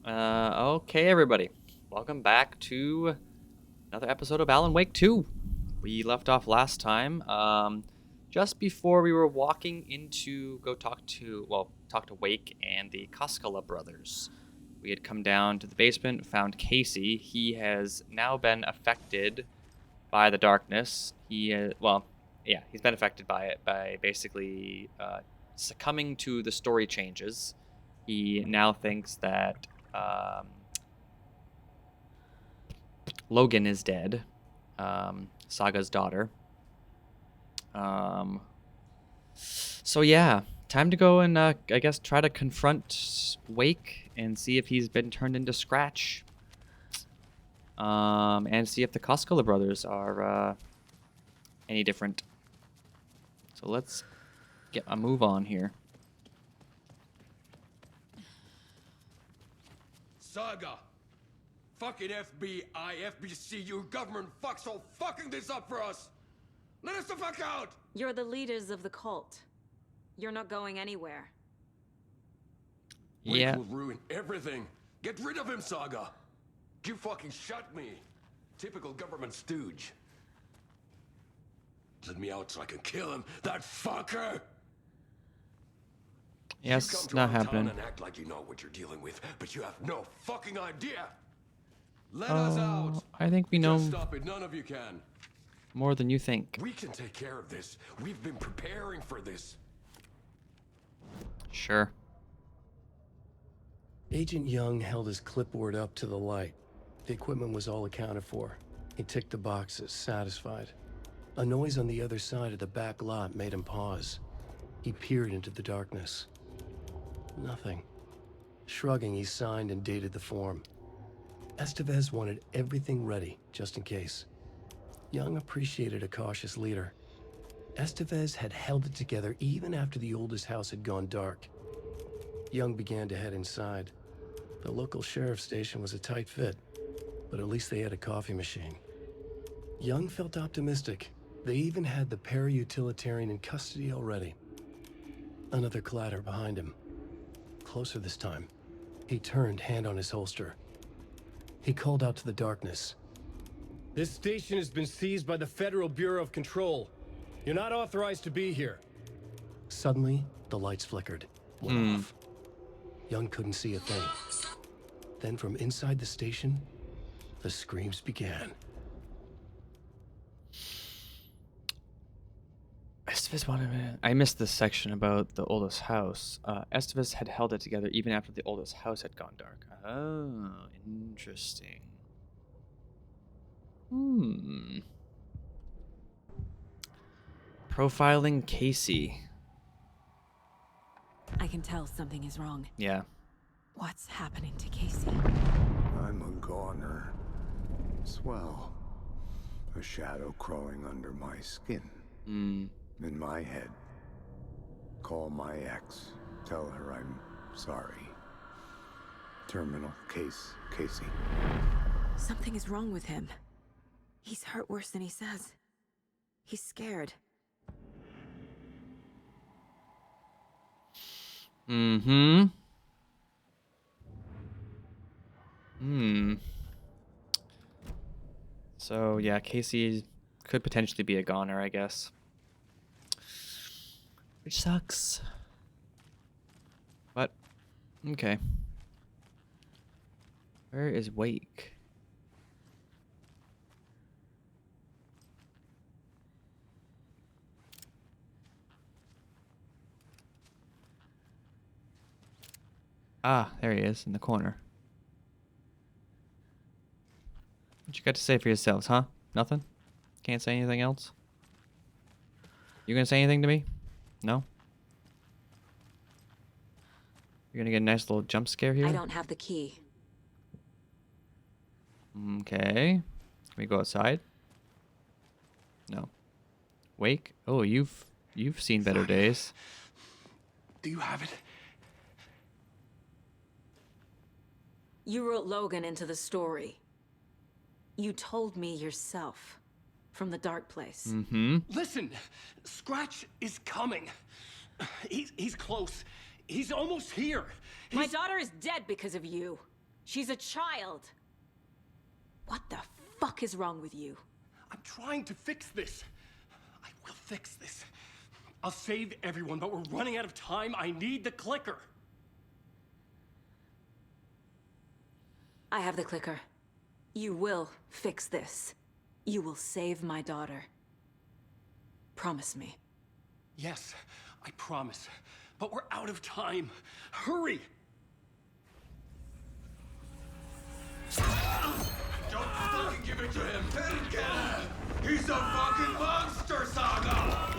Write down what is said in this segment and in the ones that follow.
Okay, everybody. Welcome back to another episode of Alan Wake 2. We left off last time, just before we were walking into talk to Wake and the Koskela brothers. We had come down to the basement, found Casey. He has now been affected by the darkness. He's been affected by it by basically succumbing to the story changes. He now thinks that Logan is dead, Saga's daughter. So yeah, time to go and I guess try to confront Wake and see if he's been turned into Scratch. And see if the Koskela brothers are any different. So let's get a move on here. Saga! Fucking FBI, FBC, you government fucks all fucking this up for us! Let us the fuck out! You're the leaders of the cult. You're not going anywhere. Yeah. We will ruin everything. Get rid of him, Saga! You fucking shut me! Typical government stooge. Let me out so I can kill him, that fucker! Yes, You come to not our town happening. and act like you know what you're dealing with, but you have no fucking idea! Let us out! I think we know Just stop it, none of you can. more than you think. We can take care of this. We've been preparing for this. Sure. Agent Young held his clipboard up to the light. The equipment was all accounted for. He ticked the boxes, satisfied. A noise on the other side of the back lot made him pause. He peered into the darkness. Nothing. Shrugging, he signed and dated the form. Estevez wanted everything ready, just in case. Young appreciated a cautious leader. Estevez had held it together even after the oldest house had gone dark. Young began to head inside. The local sheriff's station was a tight fit, but at least they had a coffee machine. Young felt optimistic. They even had the para-utilitarian in custody already. Another clatter behind him. Closer this time. He turned, hand on his holster. He called out to the darkness. This station has been seized by the Federal Bureau of Control. You're not authorized to be here. Suddenly, the lights flickered, went off. Young couldn't see a thing. Then from inside the station, the screams began. Estevez wanted I missed this section about the oldest house. Estevez had held it together even after the oldest house had gone dark. Oh, interesting. Profiling Casey. I can tell something is wrong. Yeah. What's happening to Casey? I'm a goner. Swell. A shadow crawling under my skin. In my head. Call my ex. Tell her I'm sorry. Terminal case, Casey. Something is wrong with him. He's hurt worse than he says. He's scared. So, yeah, Casey could potentially be a goner, I guess. Which sucks. But, okay. Where is Wake? Ah, there he is, in the corner. What you got to say for yourselves, huh? Nothing? Can't say anything else? You gonna say anything to me? No? You're gonna get a nice little jump scare here? I don't have the key. Okay. Can we go outside? No. Wake? Oh, you've seen better days. Do you have it? You wrote Logan into the story. You told me yourself. From the dark place. Listen, Scratch is coming. He's close. He's almost here. My daughter is dead because of you. She's a child. What the fuck is wrong with you? I'm trying to fix this. I will fix this. I'll save everyone, but we're running out of time. I need the clicker. I have the clicker. You will fix this. You will save my daughter. Promise me. Yes, I promise. But we're out of time. Hurry! Don't fucking give it to him! He's a fucking monster, Saga!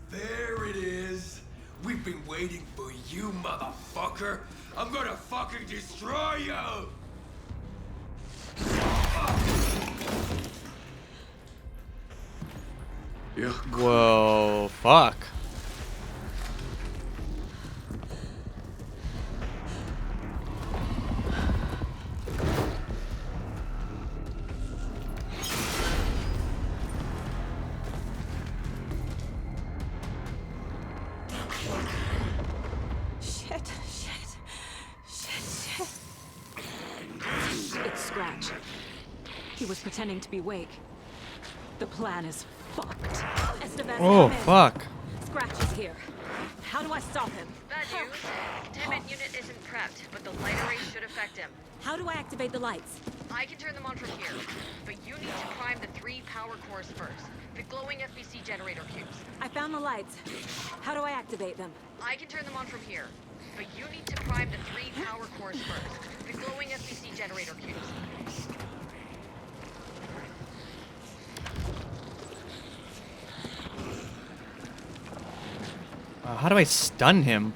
There it is. We've been waiting for you, motherfucker. I'm gonna fucking destroy you! Whoa, fuck. Shit. It's Scratch. He was pretending to be Wake. The plan is fucked. Esteban, Oh, come in. fuck. Scratch is here. How do I stop him? Bad news. Containment unit isn't prepped, but the light array should affect him. How do I activate the lights? I can turn them on from here, but you need to prime the 3 power cores first. The glowing FBC generator cubes. I found the lights. How do I activate them? I can turn them on from here, but you need to prime the 3 power cores first. The glowing FBC generator cubes. How do I stun him?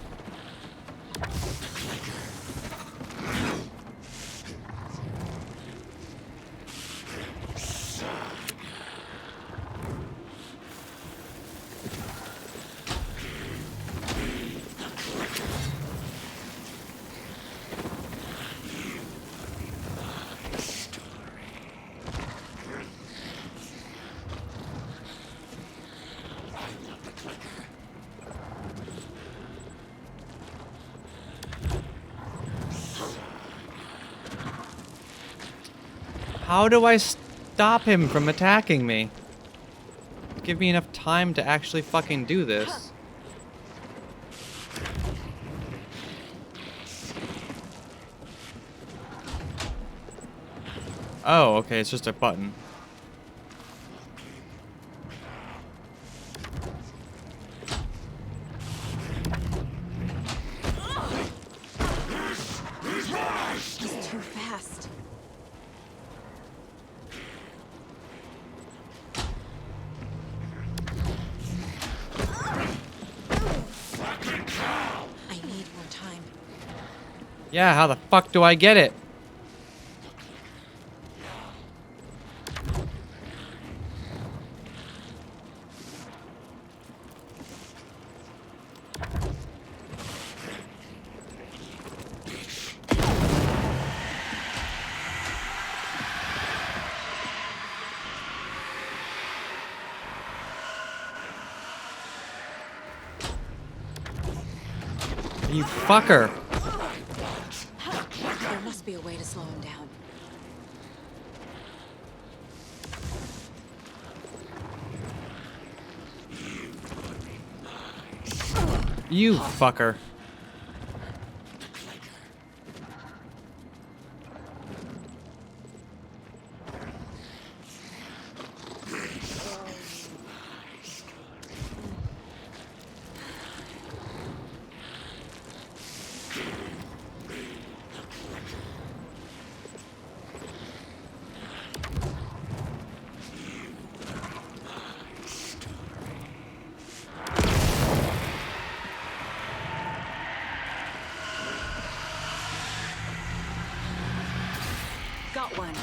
How do I stop him from attacking me? Give me enough time to actually fucking do this. Oh, okay, it's just a button. He's too fast. I need more time. Yeah, how the fuck do I get it? You fucker. There must be a way to slow him down. You fucker. Got one.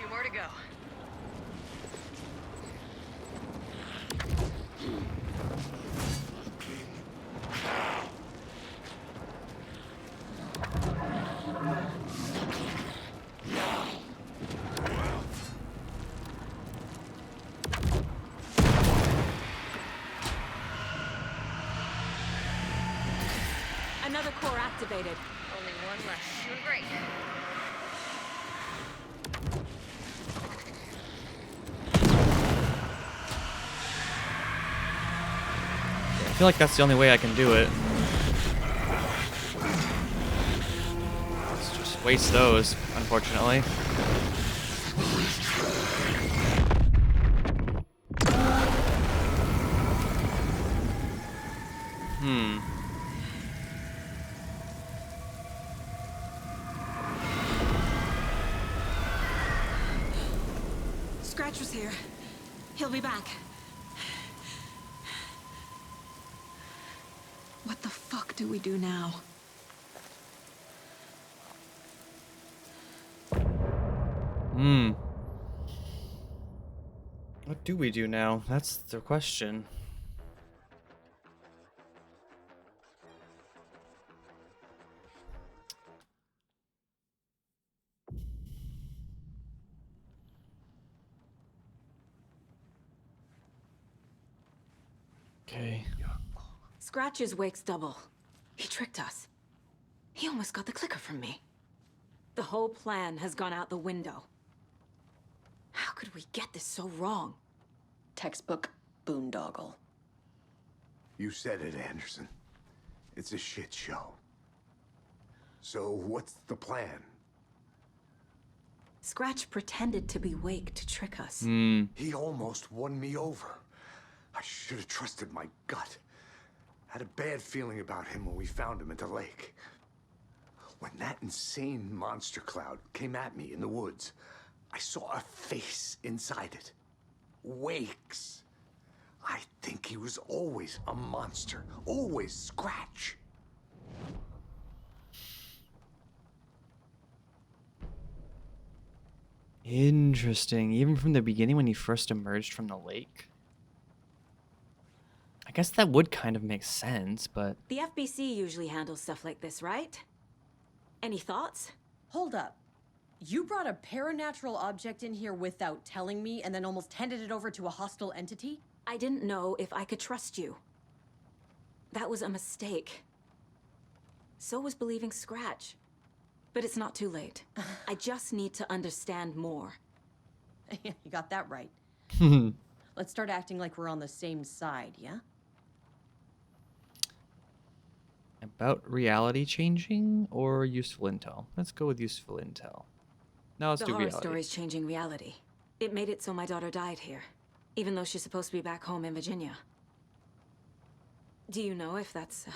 2 more to go. Another core activated. Only one left. Doing great. I feel like that's the only way I can do it. Let's just waste those, unfortunately. Scratch was here. He'll be back. What the fuck do we do now? What do we do now? That's the question. Okay. Scratch's wake's double. He tricked us. He almost got the clicker from me. The whole plan has gone out the window. How could we get this so wrong? Textbook boondoggle. You said it, Anderson. It's a shit show. So what's the plan? Scratch pretended to be Wake to trick us. He almost won me over. I should have trusted my gut. Had a bad feeling about him when we found him at the lake. When that insane monster cloud came at me in the woods, I saw a face inside it. Wake's. I think he was always a monster. Always Scratch. Interesting. Even from the beginning when he first emerged from the lake? I guess that would kind of make sense, but... The FBC usually handles stuff like this, right? Any thoughts? Hold up. You brought a paranatural object in here without telling me and then almost handed it over to a hostile entity? I didn't know if I could trust you. That was a mistake. So was believing Scratch. But it's not too late. I just need to understand more. You got that right. Let's start acting like we're on the same side, yeah? About reality changing or useful intel? Let's go with useful intel. Now let's The do horror reality. story's changing reality. It made it so my daughter died here, even though she's supposed to be back home in Virginia. Do you know if that's...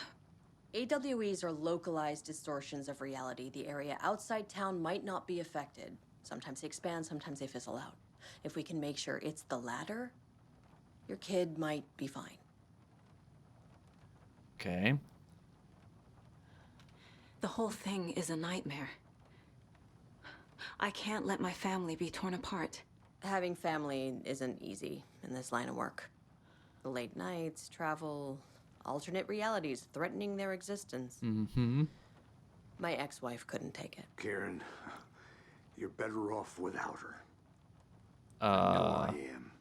AWEs are localized distortions of reality. The area outside town might not be affected. Sometimes they expand, sometimes they fizzle out. If we can make sure it's the latter, your kid might be fine. Okay. The whole thing is a nightmare. I can't let my family be torn apart. Having family isn't easy in this line of work. The late nights, travel, alternate realities threatening their existence. Mm-hmm. My ex-wife couldn't take it. Karen, you're better off without her. I know I am.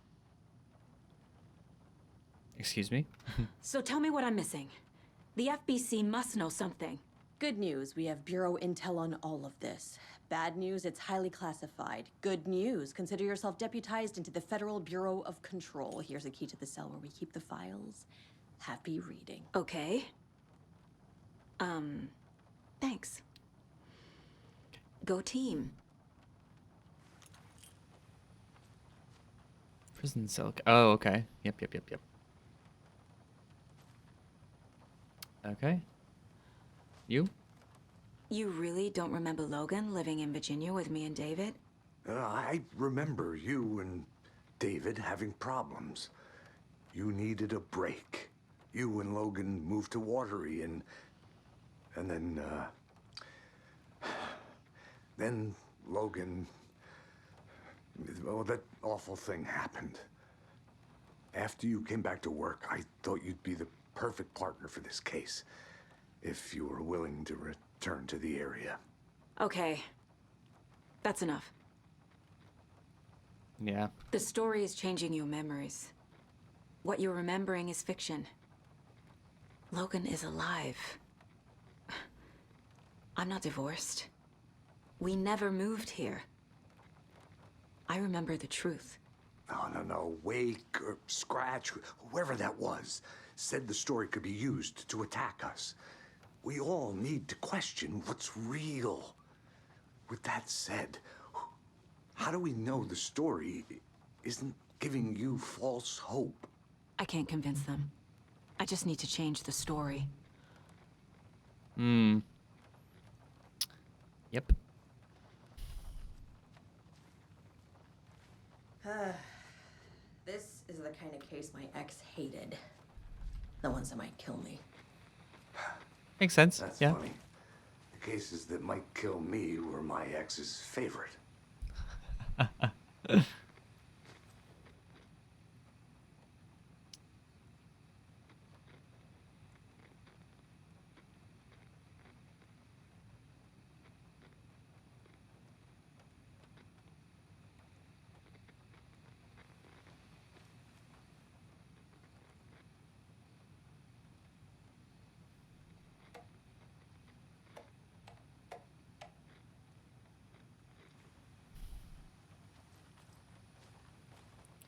Excuse me? So tell me what I'm missing. The FBC must know something. Good news, we have Bureau intel on all of this. Bad news, it's highly classified. Good news, consider yourself deputized into the Federal Bureau of Control. Here's a key to the cell where we keep the files. Happy reading. Okay. Thanks. Go team. Prison cell. Oh, okay. Yep. Okay. You? You really don't remember Logan living in Virginia with me and David? I remember you and David having problems. You needed a break. You and Logan moved to Watery and then Logan, well, that awful thing happened. After you came back to work, I thought you'd be the perfect partner for this case, if you were willing to return to the area. Okay. That's enough. Yeah. The story is changing your memories. What you're remembering is fiction. Logan is alive. I'm not divorced. We never moved here. I remember the truth. No. Wake or Scratch, whoever that was, said the story could be used to attack us. We all need to question what's real. With that said, how do we know the story isn't giving you false hope? I can't convince them. I just need to change the story. Yep. This is the kind of case my ex hated. The ones that might kill me. Makes sense. That's yeah. funny. The cases that might kill me were my ex's favorite.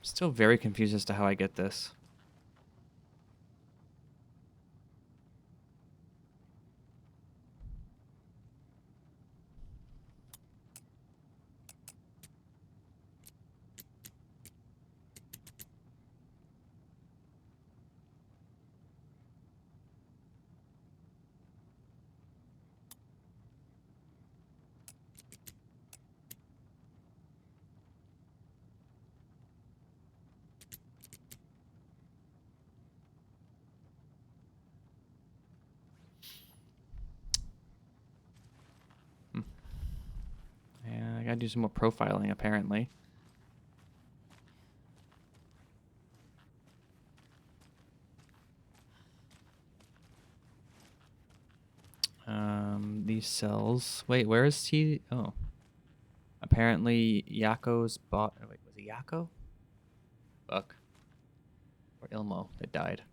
Still very confused as to how I get this. Yeah, I gotta do some more profiling, apparently. These cells. Wait, where is he? Oh. Apparently, Yako's bought. Wait, was it Yako? Fuck. Or Ilmo that died.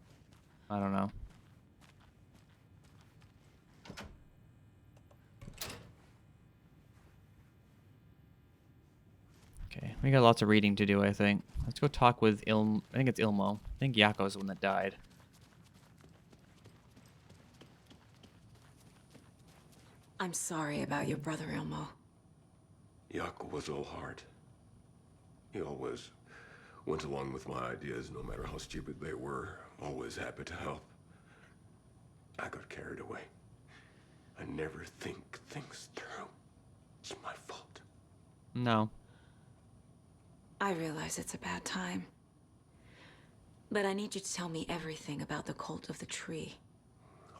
I don't know. Okay, we got lots of reading to do, I think. Let's go talk with I think it's Ilmo. I think Yako's the one that died. I'm sorry about your brother, Ilmo. Yako was all heart. He always went along with my ideas, no matter how stupid they were. Always happy to help. I got carried away. I never think things through. It's my fault. No. I realize it's a bad time. But I need you to tell me everything about the Cult of the Tree.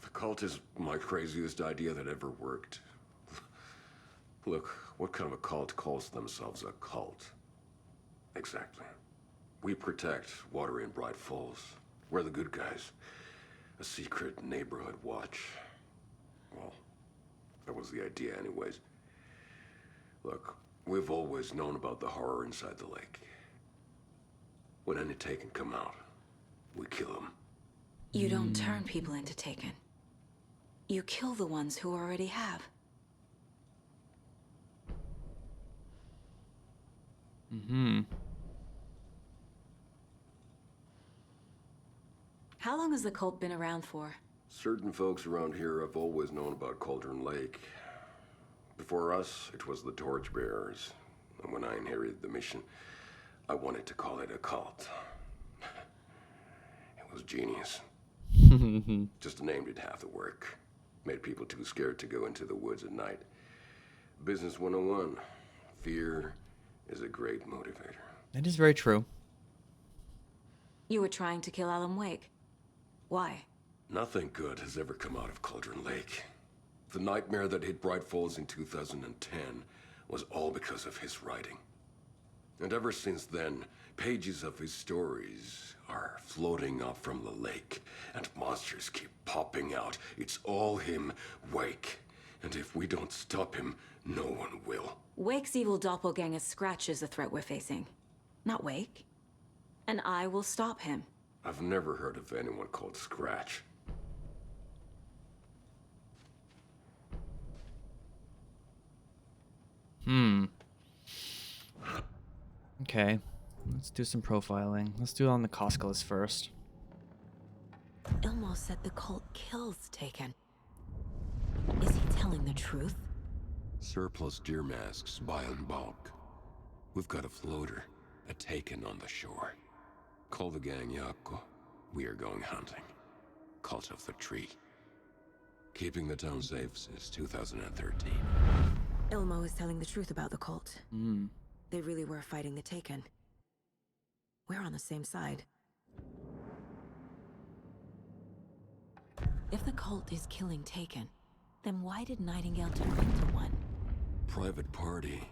The cult is my craziest idea that ever worked. Look, what kind of a cult calls themselves a cult? Exactly. We protect water in Bright Falls. We're the good guys. A secret neighborhood watch. Well, that was the idea anyways. Look, we've always known about the horror inside the lake. When any Taken come out, we kill them. You don't turn people into Taken. You kill the ones who already have. How long has the cult been around for? Certain folks around here have always known about Cauldron Lake. Before us, it was the Torchbearers. And when I inherited the mission, I wanted to call it a cult. It was genius. Just a name did half the work. Made people too scared to go into the woods at night. Business 101. Fear is a great motivator. That is very true. You were trying to kill Alan Wake. Why? Nothing good has ever come out of Cauldron Lake. The nightmare that hit Bright Falls in 2010 was all because of his writing. And ever since then, pages of his stories are floating up from the lake, and monsters keep popping out. It's all him, Wake. And if we don't stop him, no one will. Wake's evil doppelganger Scratch is the threat we're facing. Not Wake. And I will stop him. I've never heard of anyone called Scratch. Okay. Let's do some profiling. Let's do it on the Cosculus first. Ilmo said the cult kills Taken. Is he telling the truth? Surplus deer masks buy in bulk. We've got a floater, a Taken on the shore. Call the gang Yako. We are going hunting. Cult of the Tree. Keeping the town safe since 2013. Ilmo is telling the truth about the cult. Hmm. They really were fighting the Taken. We're on the same side. If the cult is killing Taken, then why did Nightingale turn into one? Private party.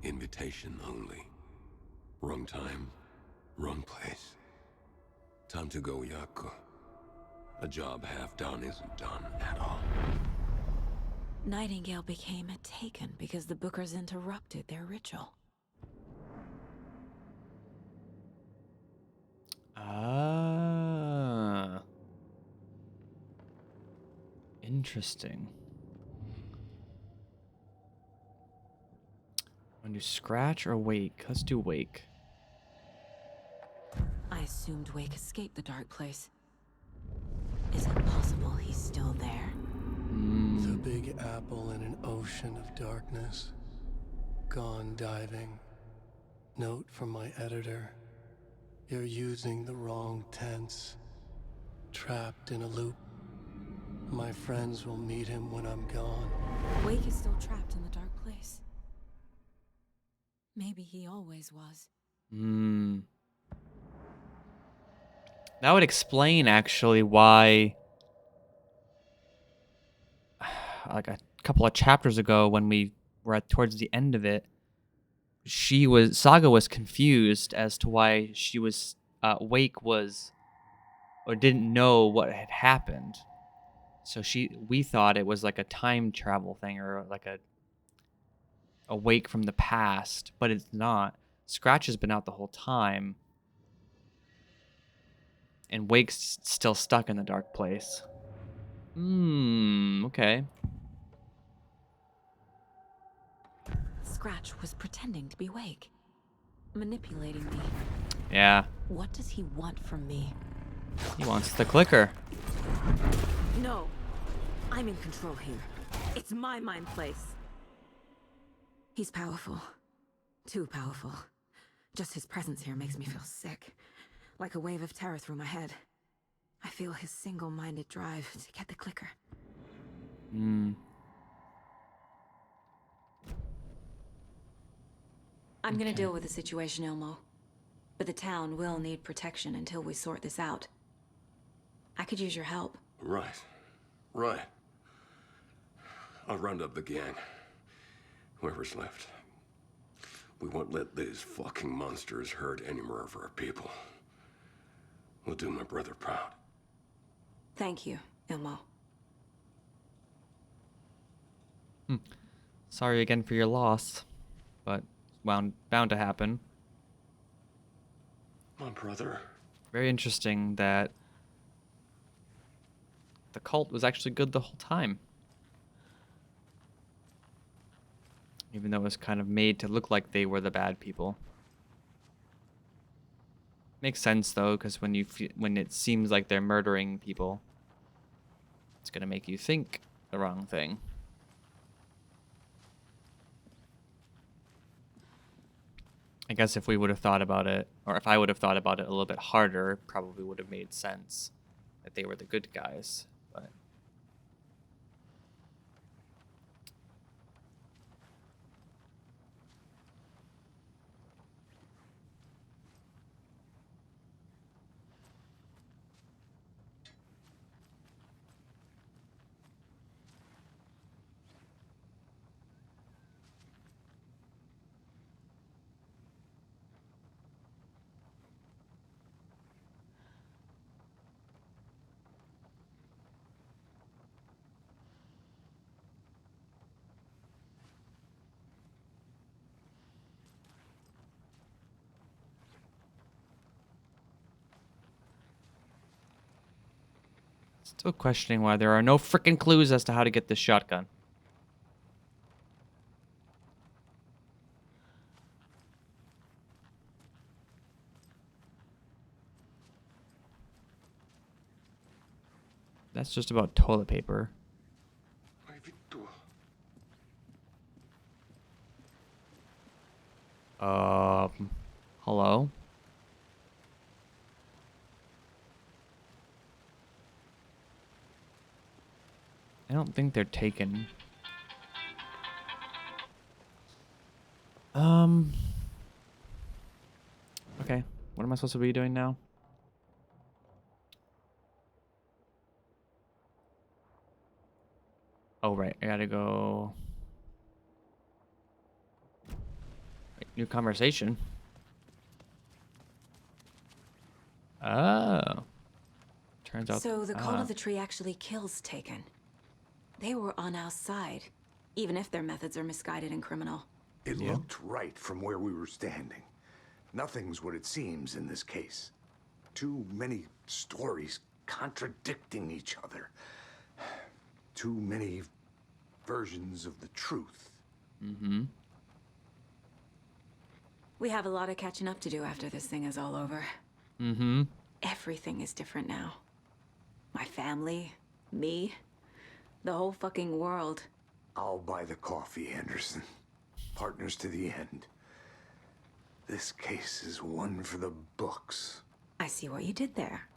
Invitation only. Wrong time. Wrong place. Time to go, Yako. A job half done isn't done at all. Nightingale became a Taken because the Bookers interrupted their ritual. Ah. Interesting. Want to do Scratch or Wake? Let's do Wake. I assumed Wake escaped the dark place. Is it possible he's still there? The Big Apple in an ocean of darkness. Gone diving. Note from my editor. You're using the wrong tense. Trapped in a loop. My friends will meet him when I'm gone. Wake is still trapped in the dark place. Maybe he always was. That would explain actually why, like a couple of chapters ago when we were towards the end of it, Saga was confused as to why she was, Wake was, or didn't know what had happened. So we thought it was like a time travel thing or like a Wake from the past, but it's not. Scratch has been out the whole time. And Wake's still stuck in the dark place. Okay. Scratch was pretending to be Wake. Manipulating me. Yeah. What does he want from me? He wants the clicker. No. I'm in control here. It's my mind place. He's powerful. Too powerful. Just his presence here makes me feel sick. Like a wave of terror through my head. I feel his single-minded drive to get the clicker. Hmm. I'm gonna deal with the situation, Ilmo. But the town will need protection until we sort this out. I could use your help. Right. Right. I'll round up the gang. Whoever's left. We won't let these fucking monsters hurt any more of our people. We'll do my brother proud. Thank you, Ilmo. Sorry again for your loss, but bound to happen. My brother. Very interesting that the cult was actually good the whole time. Even though it was kind of made to look like they were the bad people. Makes sense though, because when it seems like they're murdering people, it's gonna make you think the wrong thing. I guess if we would have thought about it, or if I would have thought about it a little bit harder, it probably would have made sense that they were the good guys. But still questioning why there are no freaking clues as to how to get this shotgun. That's just about toilet paper. Hello? I don't think they're taken. Okay. What am I supposed to be doing now? Oh, right. I gotta go... Wait, new conversation. Oh. Turns out... So the Cult of the Tree actually kills Taken. They were on our side, even if their methods are misguided and criminal. It looked right from where we were standing. Nothing's what it seems in this case. Too many stories contradicting each other. Too many versions of the truth. Mm-hmm. We have a lot of catching up to do after this thing is all over. Mm-hmm. Everything is different now. My family, me, the whole fucking world. I'll buy the coffee, Anderson. Partners to the end. This case is one for the books. I see what you did there.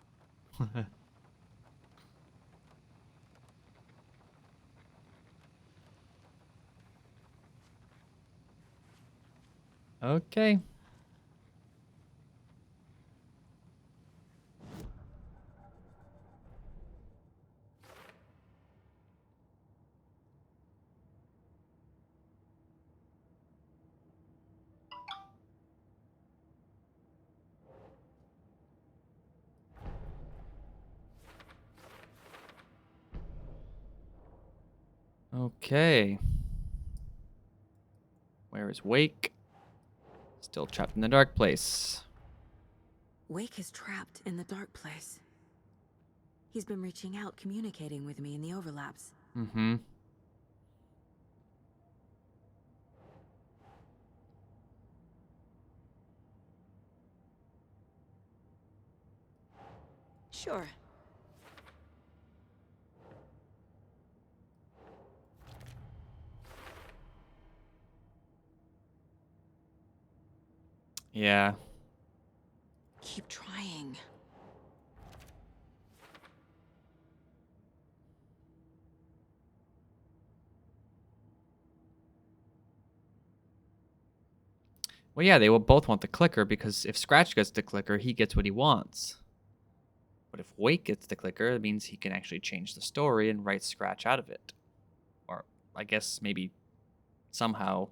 Okay. Okay. Where is Wake? Still trapped in the dark place. Wake is trapped in the dark place. He's been reaching out, communicating with me in the overlaps. Mm-hmm. Sure. Yeah. Keep trying. Well, yeah, they will both want the clicker because if Scratch gets the clicker, he gets what he wants. But if Wake gets the clicker, it means he can actually change the story and write Scratch out of it. Or, I guess, maybe somehow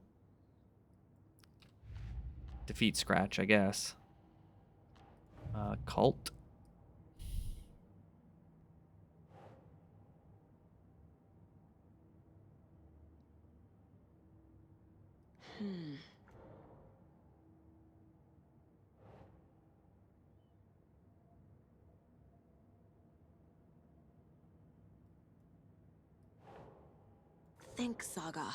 defeat Scratch, I guess. Cult. Think, Saga.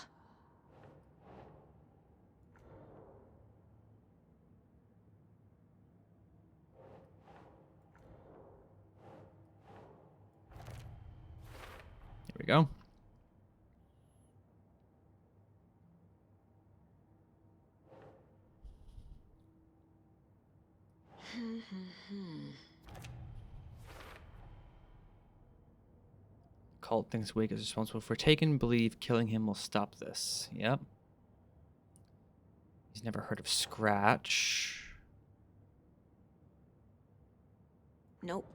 Here we go. Cult thinks Wake is responsible for Taken. Believe killing him will stop this. Yep. He's never heard of Scratch. Nope.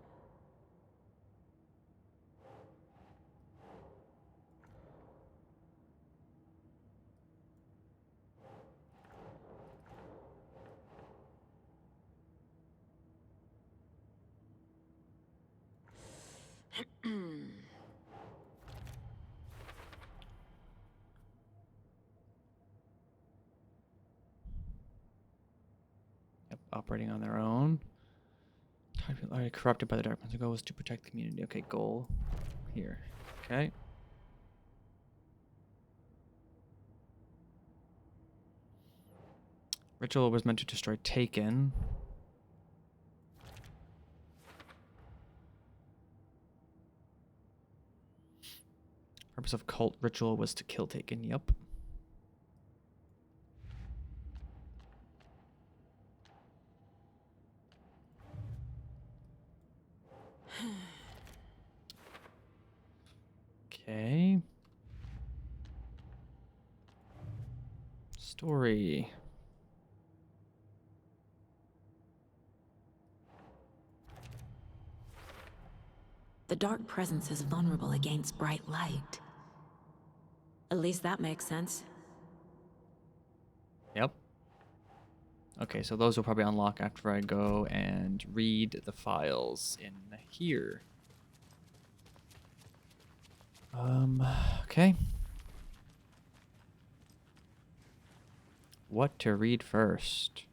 Yep, operating on their own. People are corrupted by the dark ones. The goal was to protect the community. Okay, goal here. Okay. Ritual was meant to destroy Taken. purpose of cult ritual was to kill Taken. Yep. Okay. Story. The dark presence is vulnerable against bright light. At least that makes sense. Yep. Okay, so those will probably unlock after I go and read the files in here. Okay. What to read first?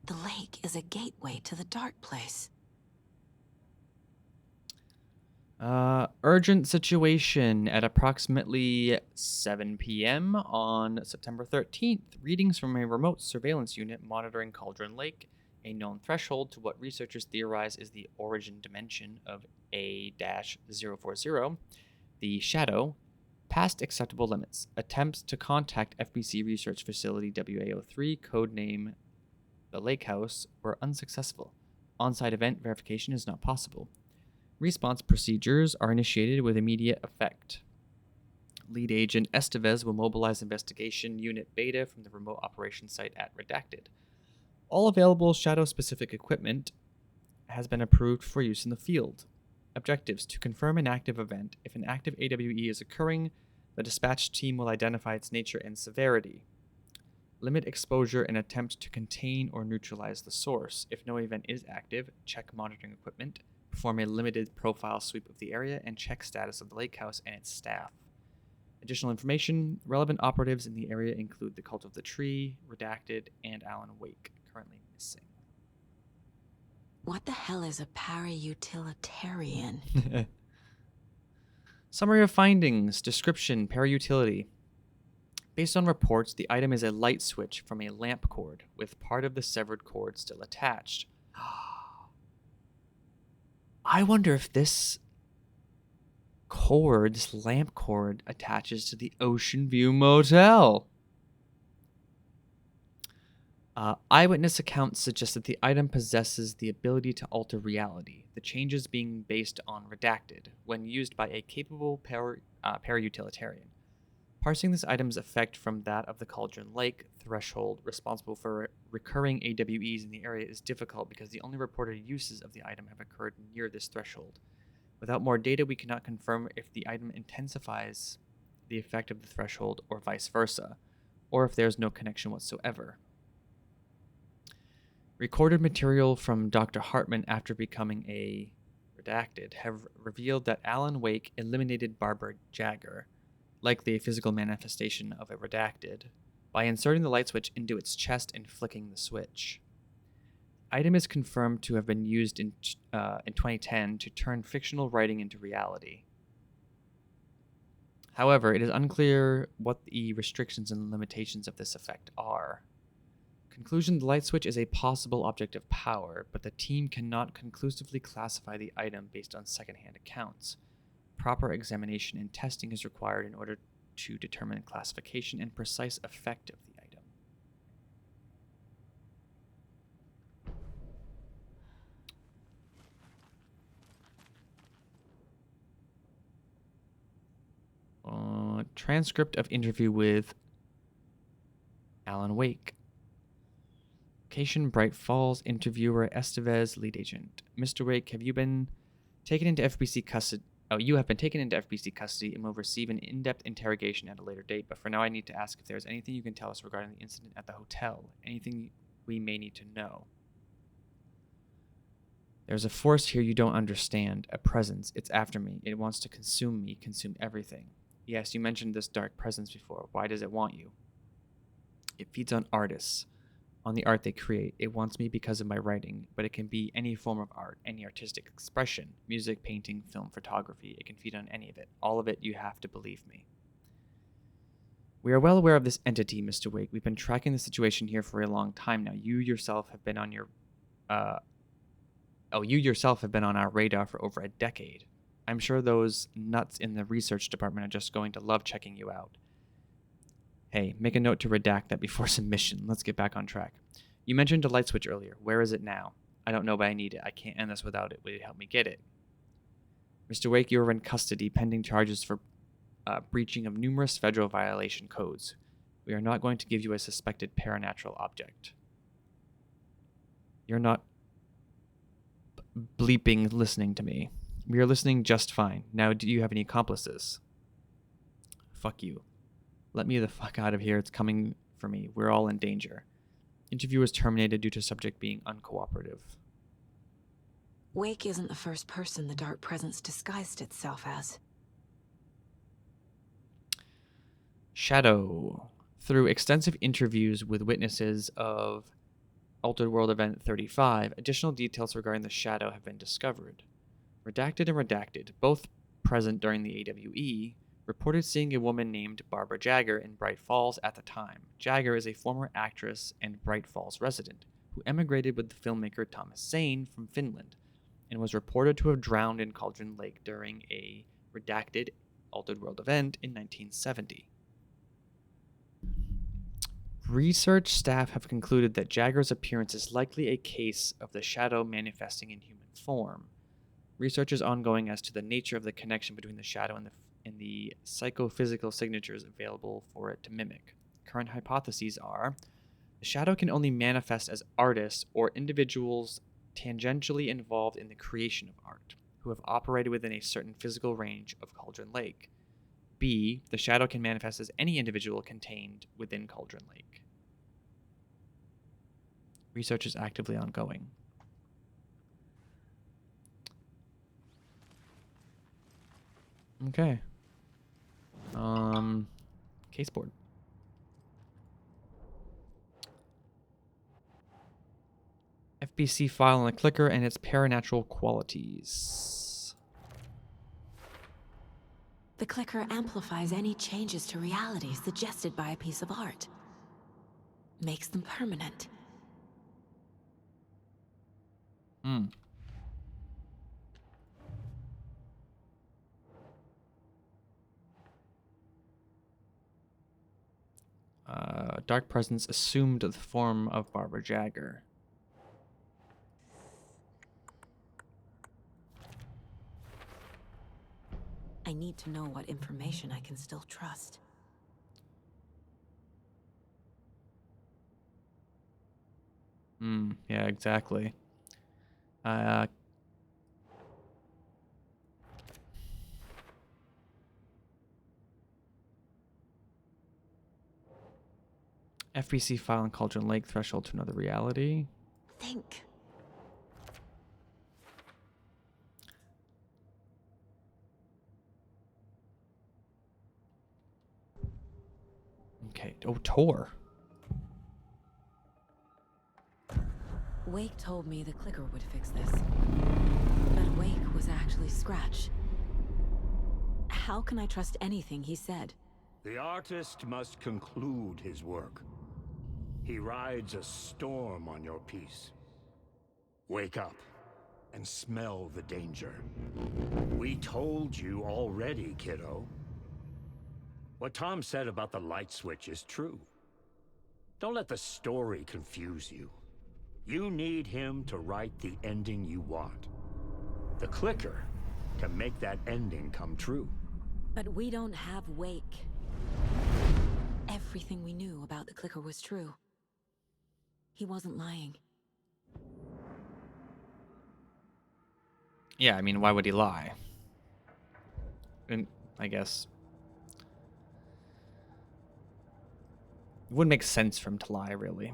The lake is a gateway to the dark place. Urgent situation at approximately 7 p.m. on September 13th. Readings from a remote surveillance unit monitoring Cauldron Lake, a known threshold to what researchers theorize is the origin dimension of A-040, the Shadow, past acceptable limits. Attempts to contact FBC Research Facility WA03, codename the Lake House, were unsuccessful. On-site event verification is not possible. Response procedures are initiated with immediate effect. Lead agent Estevez will mobilize investigation unit Beta from the remote operations site at Redacted. All available Shadow-specific equipment has been approved for use in the field. Objectives: to confirm an active event. If an active AWE is occurring, the dispatch team will identify its nature and severity. Limit exposure and attempt to contain or neutralize the source. If no event is active, check monitoring equipment. Perform a limited profile sweep of the area and check status of the lake house and its staff. Additional information: relevant operatives in the area include the Cult of the Tree, Redacted, and Alan Wake, currently missing. What the hell is a para-utilitarian? Summary of findings. Description: parautility. Based on reports, the item is a light switch from a lamp cord, with part of the severed cord still attached. I wonder if this cord, this lamp cord, attaches to the Ocean View Motel. Eyewitness accounts suggest that the item possesses the ability to alter reality, the changes being based on Redacted, when used by a capable para-utilitarian. Parsing this item's effect from that of the Cauldron Lake threshold responsible for recurring AWEs in the area is difficult because the only reported uses of the item have occurred near this threshold. Without more data, we cannot confirm if the item intensifies the effect of the threshold or vice versa, or if there is no connection whatsoever. Recorded material from Dr. Hartman after becoming a Redacted have revealed that Alan Wake eliminated Barbara Jagger, likely a physical manifestation of a Redacted, by inserting the light switch into its chest and flicking the switch. Item is confirmed to have been used in 2010 to turn fictional writing into reality. However, it is unclear what the restrictions and limitations of this effect are. Conclusion: the light switch is a possible object of power, but the team cannot conclusively classify the item based on secondhand accounts. Proper examination and testing is required in order to determine classification and precise effect of the item. Transcript of interview with Alan Wake. Location: Bright Falls. Interviewer: Estevez, lead agent. Mr. Wake, have you been taken into FBC custody? Oh, you have been taken into FBC custody and will receive an in-depth interrogation at a later date, but for now I need to ask if there is anything you can tell us regarding the incident at the hotel. Anything we may need to know. There's a force here you don't understand, a presence. It's after me. It wants to consume me, consume everything. Yes, you mentioned this dark presence before. Why does it want you? It feeds on artists, on the art they create. It wants me because of my writing, but it can be any form of art, any artistic expression, music, painting, film, photography. It can feed on any of it. All of it, you have to believe me. We are well aware of this entity, Mr. Wake. We've been tracking the situation here for a long time now. You yourself have been on your Oh, you yourself have been on our radar for over a decade. I'm sure those nuts in the research department are just going to love checking you out. Hey, make a note to redact that before submission. Let's get back on track. You mentioned a light switch earlier. Where is it now? I don't know, but I need it. I can't end this without it. Will you help me get it? Mr. Wake, you are in custody pending charges for breaching of numerous federal violation codes. We are not going to give you a suspected paranatural object. You're not bleeping listening to me. We are listening just fine. Now, do you have any accomplices? Fuck you. Let me the fuck out of here. It's coming for me. We're all in danger. Interview was terminated due to subject being uncooperative. Wake isn't the first person the Dark Presence disguised itself as. Shadow. Through extensive interviews with witnesses of Altered World Event 35, additional details regarding the Shadow have been discovered. Redacted and Redacted, both present during the AWE, reported seeing a woman named Barbara Jagger in Bright Falls at the time. Jagger is a former actress and Bright Falls resident who emigrated with the filmmaker Thomas Zane from Finland and was reported to have drowned in Cauldron Lake during a redacted Altered World event in 1970. Research staff have concluded that Jagger's appearance is likely a case of the Shadow manifesting in human form. Research is ongoing as to the nature of the connection between the Shadow and the psychophysical signatures available for it to mimic. Current hypotheses are the Shadow can only manifest as artists or individuals tangentially involved in the creation of art, who have operated within a certain physical range of Cauldron Lake. B, the Shadow can manifest as any individual contained within Cauldron Lake. Research is actively ongoing. Okay. Caseboard. FBC file on the clicker and its paranatural qualities. The clicker amplifies any changes to reality suggested by a piece of art. Makes them permanent. Dark Presence assumed the form of Barbara Jagger. I need to know what information I can still trust. Yeah, exactly. FBC file in Cauldron Lake, threshold to another reality. Think. Okay. Oh, Tor. Wake told me the clicker would fix this. But Wake was actually Scratch. How can I trust anything he said? The artist must conclude his work. He rides a storm on your piece. Wake up and smell the danger. We told you already, kiddo. What Tom said about the light switch is true. Don't let the story confuse you. You need him to write the ending you want. The clicker can make that ending come true. But we don't have Wake. Everything we knew about the clicker was true. He wasn't lying. Yeah, I mean, why would he lie? And I guess it wouldn't make sense for him to lie, really.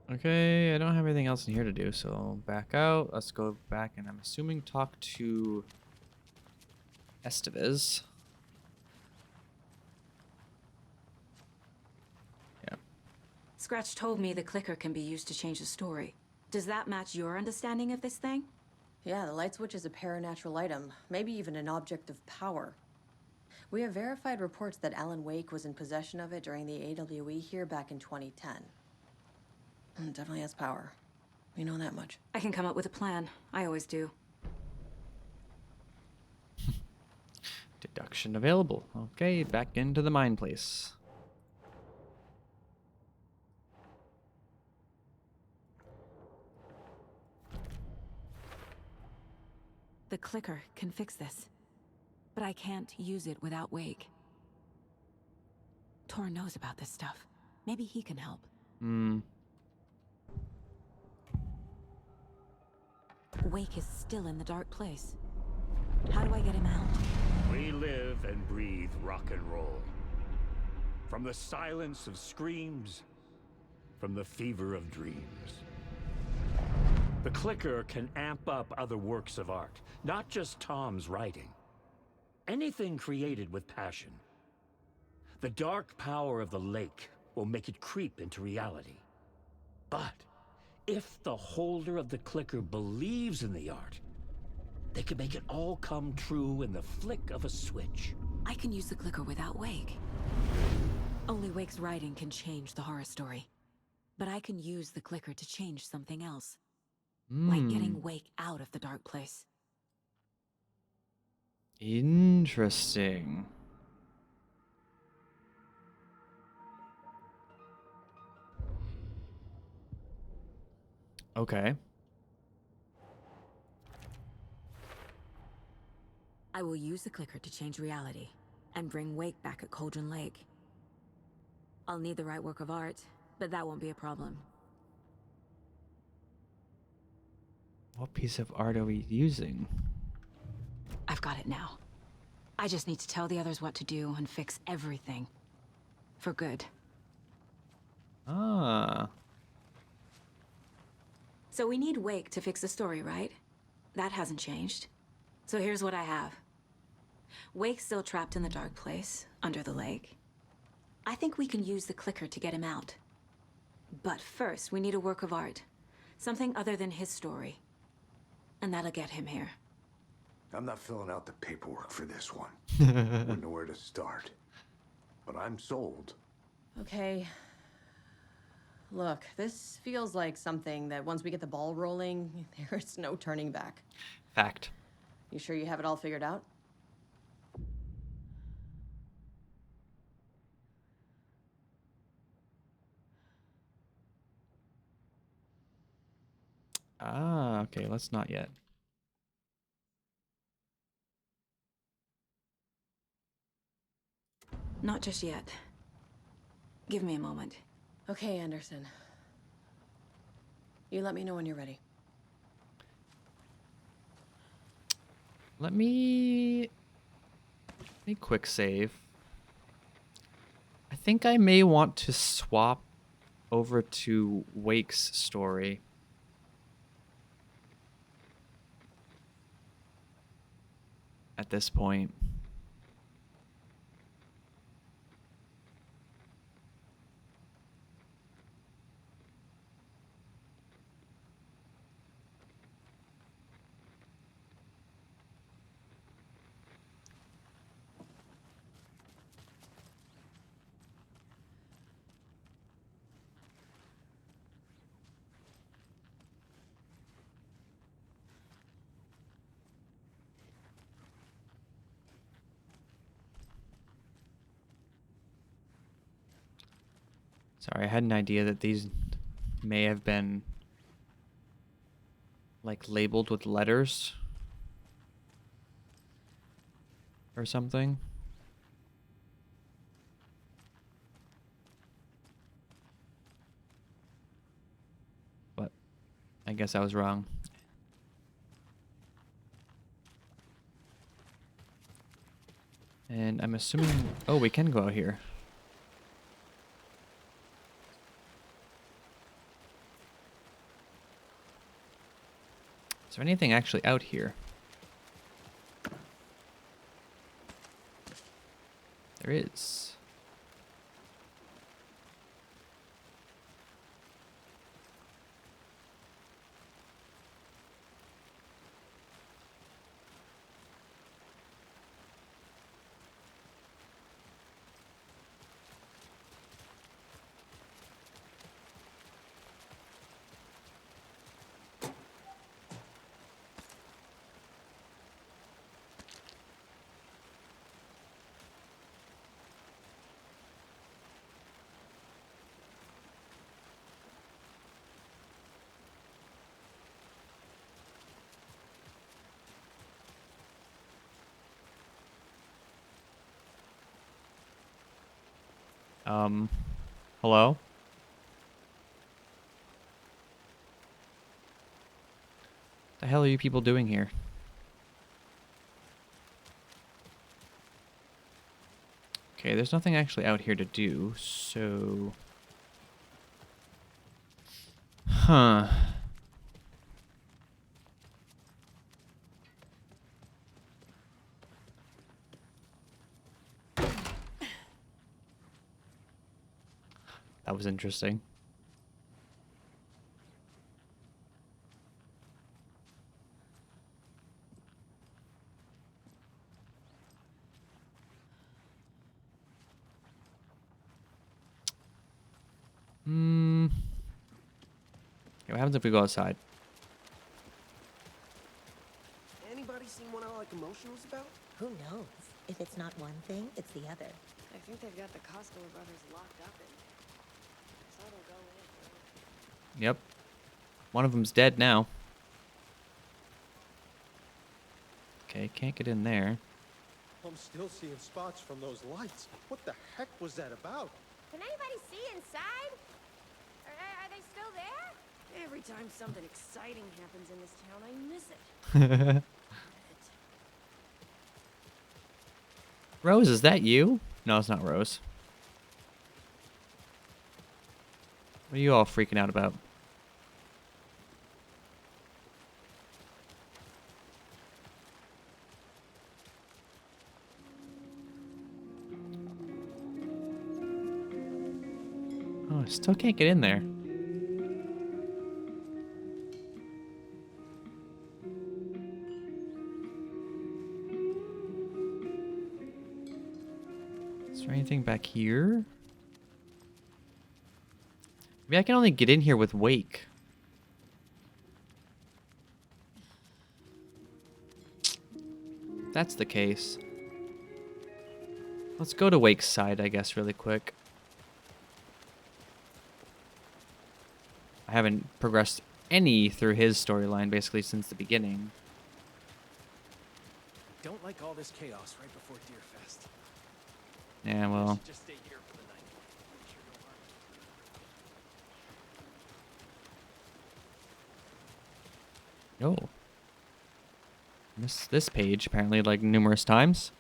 Okay, I don't have anything else in here to do, so back out. Let's go back, and I'm assuming talk to Estevez. Yeah. Scratch told me the clicker can be used to change the story. Does that match your understanding of this thing? Yeah, the light switch is a paranatural item, maybe even an object of power. We have verified reports that Alan Wake was in possession of it during the AWE here back in 2010. It definitely has power. We know that much. I can come up with a plan. I always do. Deduction available. Okay, back into the mine place. The clicker can fix this. But I can't use it without Wake. Tor knows about this stuff. Maybe he can help. Wake is still in the dark place. How do I get him out? We live and breathe rock and roll. From the silence of screams, from the fever of dreams. The clicker can amp up other works of art, not just Tom's writing. Anything created with passion. The dark power of the lake will make it creep into reality. But if the holder of the clicker believes in the art, they can make it all come true in the flick of a switch. I can use the clicker without Wake. Only Wake's writing can change the horror story. But I can use the clicker to change something else. Like getting Wake out of the dark place. Interesting. Okay. I will use the clicker to change reality and bring Wake back at Cauldron Lake. I'll need the right work of art, but that won't be a problem. What piece of art are we using? I've got it now. I just need to tell the others what to do and fix everything. For good. Ah. So we need Wake to fix the story, right? That hasn't changed. So here's what I have. Wake's still trapped in the dark place, under the lake. I think we can use the clicker to get him out. But first, we need a work of art. Something other than his story. And that'll get him here. I'm not filling out the paperwork for this one. Wouldn't know where to start. But I'm sold. Okay. Look, this feels like something that once we get the ball rolling, there's no turning back. Fact. You sure you have it all figured out? Ah, okay, let's not yet. Not just yet. Give me a moment. Okay, Anderson. You let me know when you're ready. Let me quick save. I think I may want to swap over to Wake's story. At this point. Sorry, I had an idea that these may have been like labeled with letters or something. But I guess I was wrong. And I'm assuming, oh, we can go out here. Is there anything actually out here? There is. Hello? The hell are you people doing here? Okay, there's nothing actually out here to do, so... Huh. That was interesting. Okay, what happens if we go outside? Anybody seen what all the commotion was about? Who knows? If it's not one thing, it's the other. I think they've got the Costello brothers locked up in there. So they'll go in. Yep. One of them's dead now. Okay, can't get in there. I'm still seeing spots from those lights. What the heck was that about? Can anybody see inside? Are they still there? Every time something exciting happens in this town, I miss it. Rose, is that you? No, it's not Rose. What are you all freaking out about? Oh, I still can't get in there. Is there anything back here? Maybe I can only get in here with Wake. If that's the case. Let's go to Wake's side, I guess, really quick. I haven't progressed any through his storyline basically since the beginning. Don't like all this chaos right before Deerfest. Yeah, well. Just stay here for the night. Make sure no harm. Oh. This page apparently like numerous times.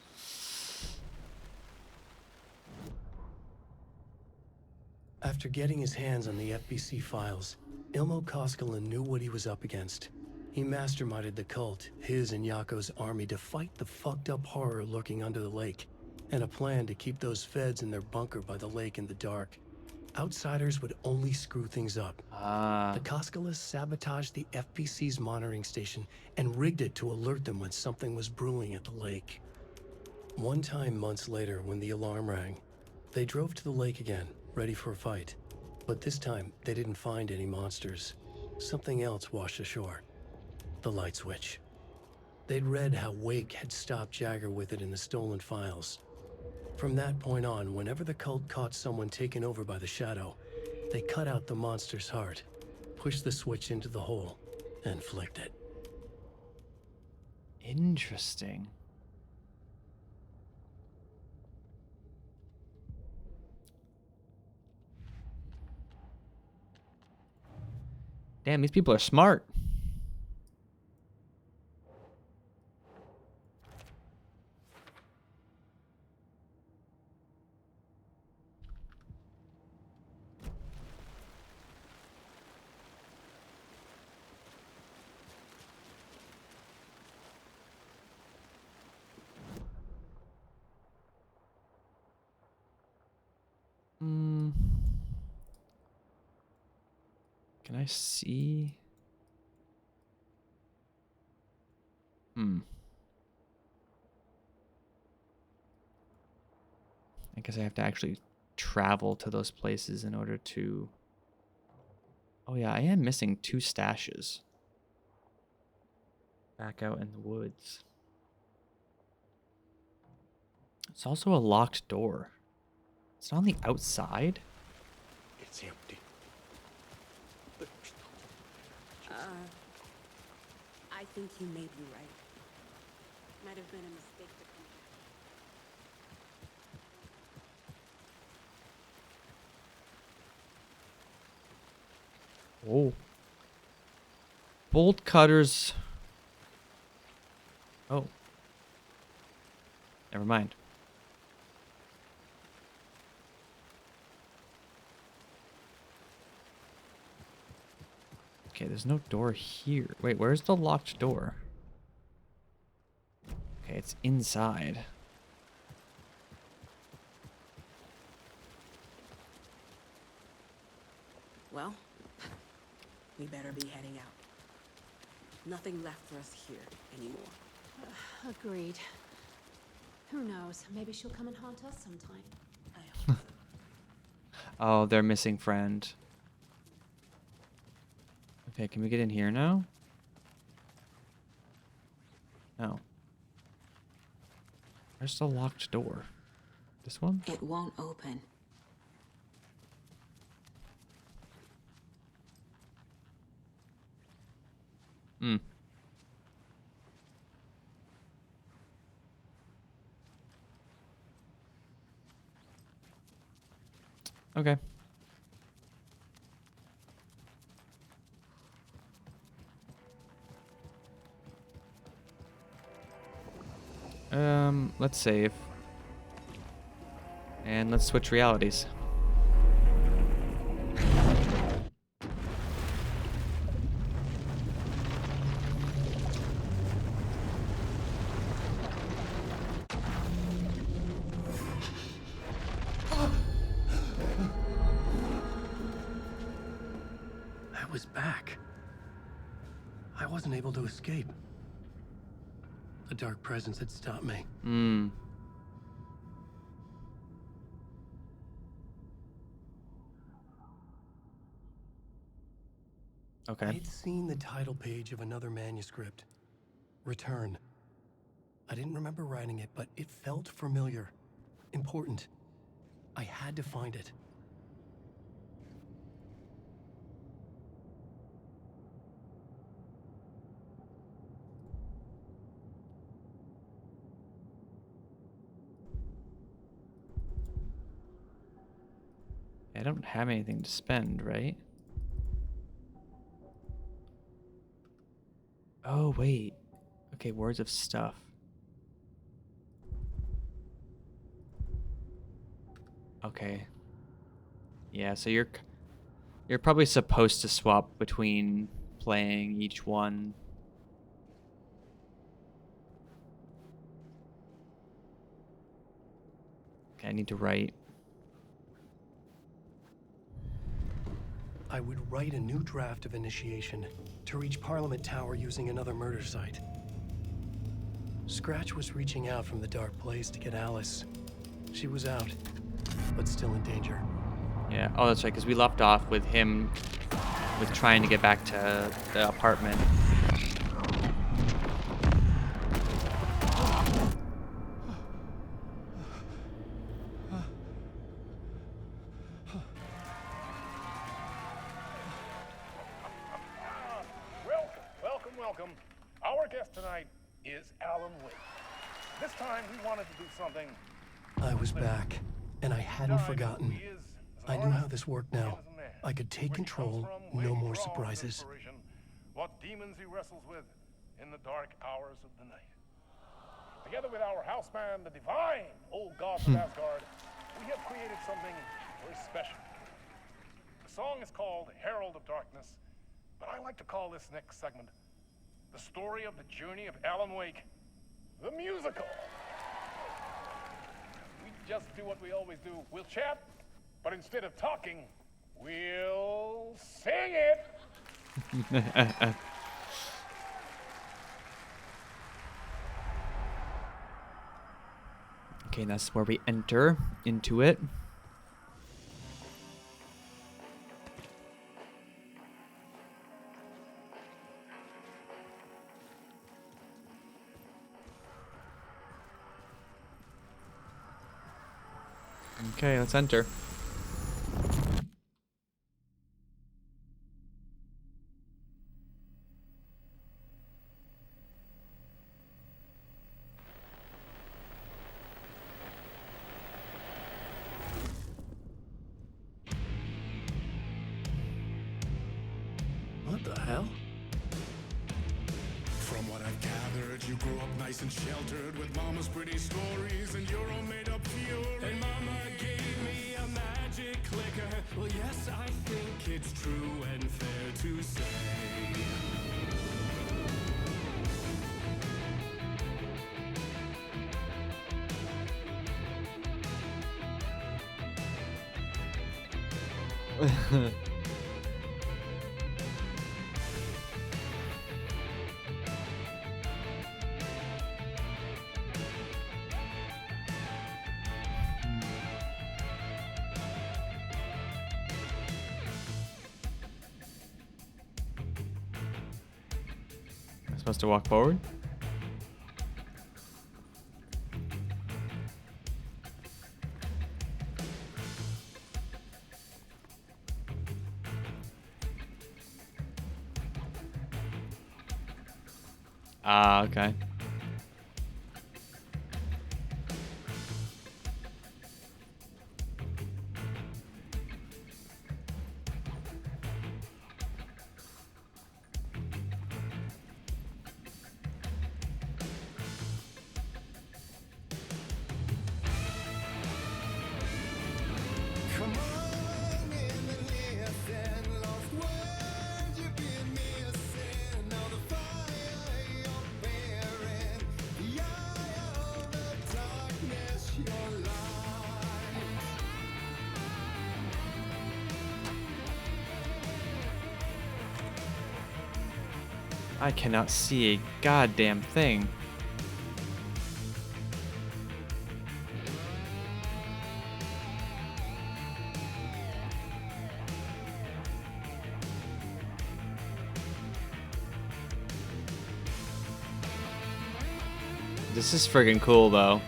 After getting his hands on the FBC files, Ilmo Koskela knew what he was up against. He masterminded the cult, his and Yako's army, to fight the fucked up horror lurking under the lake, and a plan to keep those feds in their bunker by the lake in the dark. Outsiders would only screw things up. The Koskelas sabotaged the FBC's monitoring station and rigged it to alert them when something was brewing at the lake. One time months later, when the alarm rang, they drove to the lake again, ready for a fight. But this time, they didn't find any monsters. Something else washed ashore. The light switch. They'd read how Wake had stopped Jagger with it in the stolen files. From that point on, whenever the cult caught someone taken over by the Shadow, they cut out the monster's heart, pushed the switch into the hole, and flicked it. Interesting. Damn, these people are smart. Can I see? I guess I have to actually travel to those places in order to... Oh yeah, I am missing 2 stashes. Back out in the woods. It's also a locked door. It's not on the outside? It's empty. I think you may be right. Might have been a mistake to come Oh. back. Bolt cutters. Oh. Never mind. Okay, there's no door here. Wait, where's the locked door? Okay, it's inside. Well, we better be heading out. Nothing left for us here anymore. Agreed. Who knows? Maybe she'll come and haunt us sometime. I hope so. Oh, their missing friend. Okay, can we get in here now? No. Where's the locked door? This one? It won't open. Hmm. Okay. Let's save. And let's switch realities. I was back. I wasn't able to escape. A dark presence had stopped me. Hmm. Okay. I'd seen the title page of another manuscript. Return. I didn't remember writing it, but it felt familiar. Important. I had to find it. I don't have anything to spend, right? Oh, wait. Okay, words of stuff. Okay. Yeah, so you're probably supposed to swap between playing each one. Okay, I need to write. I would write a new draft of initiation to reach Parliament Tower using another murder site. Scratch was reaching out from the dark place to get Alice. She was out, but still in danger. Yeah, oh, that's right, because we left off with him with trying to get back to the apartment. Welcome. Our guest tonight is Alan Wake. This time we wanted to do something. I was back, and I hadn't forgotten. I knew how this worked now. I could take control, no more surprises. What demons he wrestles with in the dark hours of the night. Together with our house band, the divine old gods of Asgard, we have created something very special. The song is called Herald of Darkness, but I like to call this next segment the story of the journey of Alan Wake, the musical. We just do what we always do. We'll chat, but instead of talking, we'll sing it. Okay, that's where we enter into it. Okay, let's enter. What the hell? From what I've gathered, you grew up nice and sheltered with mama's pretty stories, and you're all made up fury. And mama gave me a magic clicker. Well, yes, I think it's true and fair to say. I'm supposed to walk forward? Ah, okay. Come on in and listen, lost words you've been missing. Now the fire you're bearing, the eye of the darkness, your light. I cannot see a goddamn thing. This is friggin' cool though.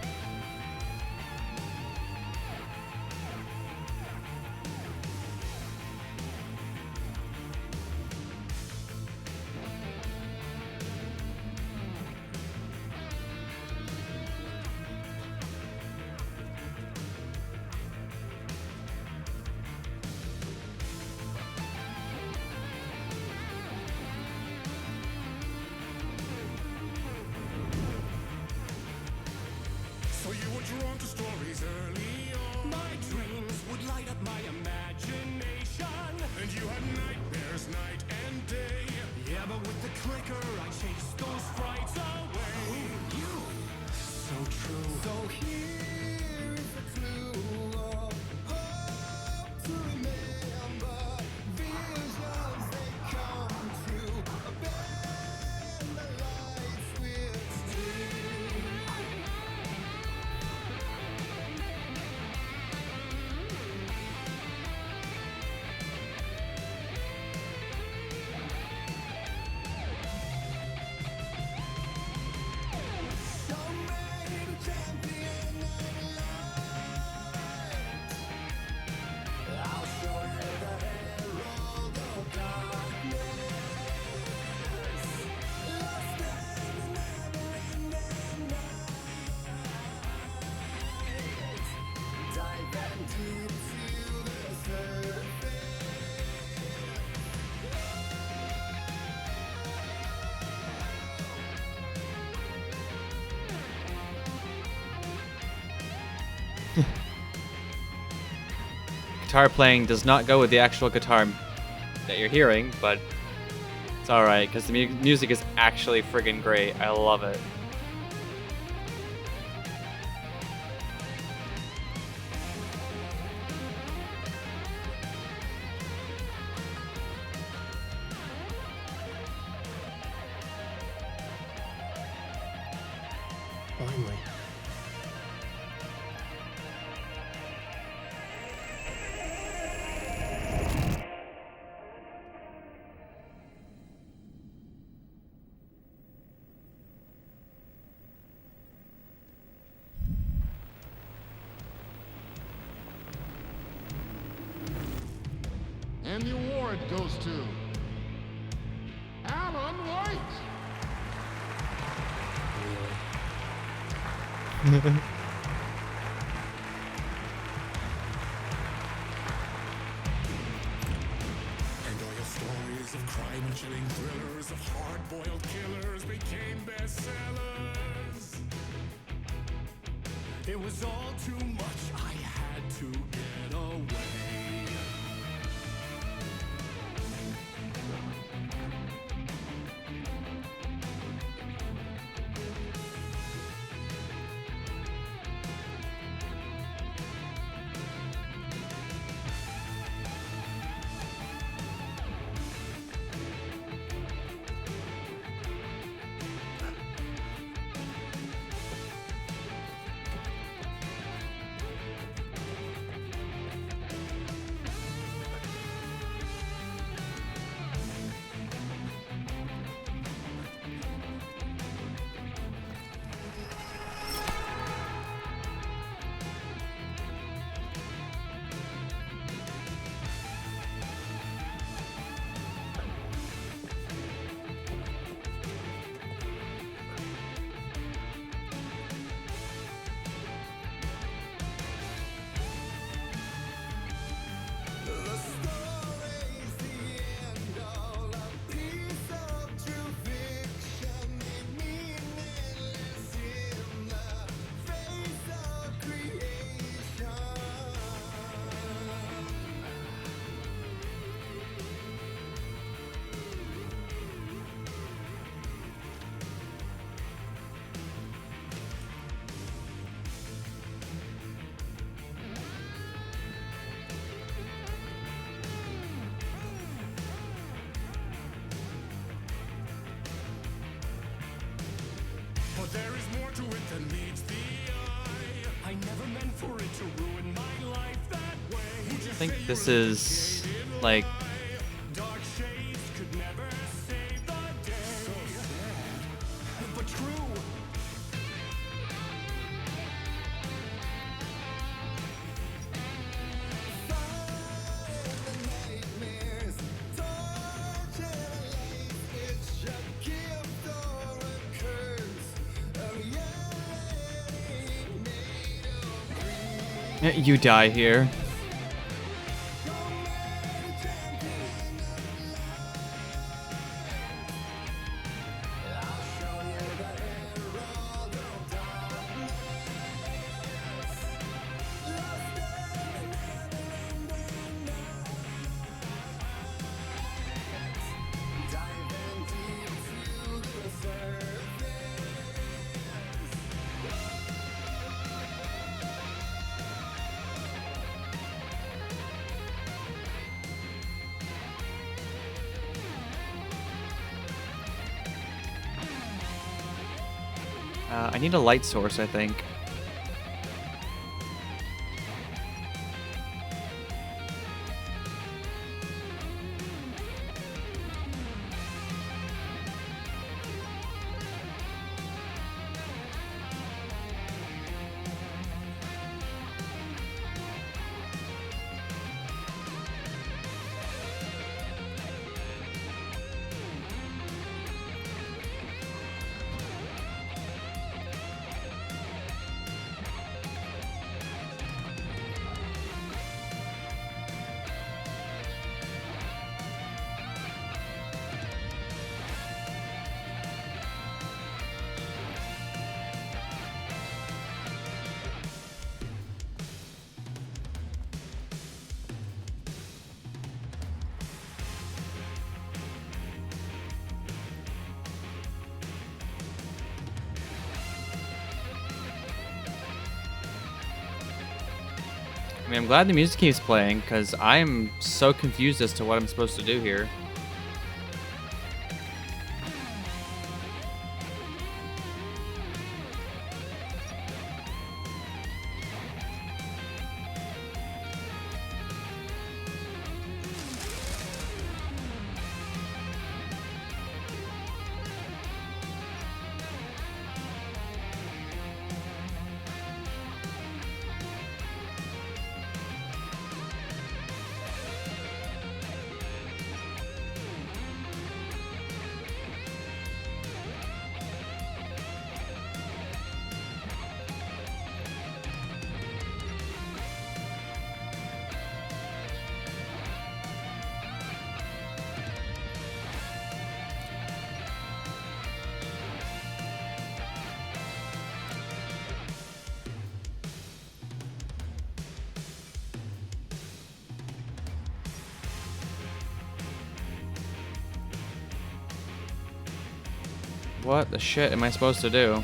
So you were drawn to stories early on. My dreams would light up my imagination. And you had nightmares night and day. Yeah, but with the clicker I chased those frights away. You, so true. So here is the clue of hope to remember. Visions they come true. Bend the lights with steel. Guitar playing does not go with the actual guitar that you're hearing, but it's alright because the music is actually friggin' great. I love it. Finally. And the award goes to Alan White. And all your stories of crime and chilling thrillers of hard-boiled killers became bestsellers. It was all too much. I had to get away. But there is more to it than meets the eye. I never meant for it to ruin my life that way. I think this is like Dark shades could never save the day. So sad, but true. you die here. I need a light source, I think. I mean, I'm glad the music keeps playing, because I'm so confused as to what I'm supposed to do here. What the shit am I supposed to do?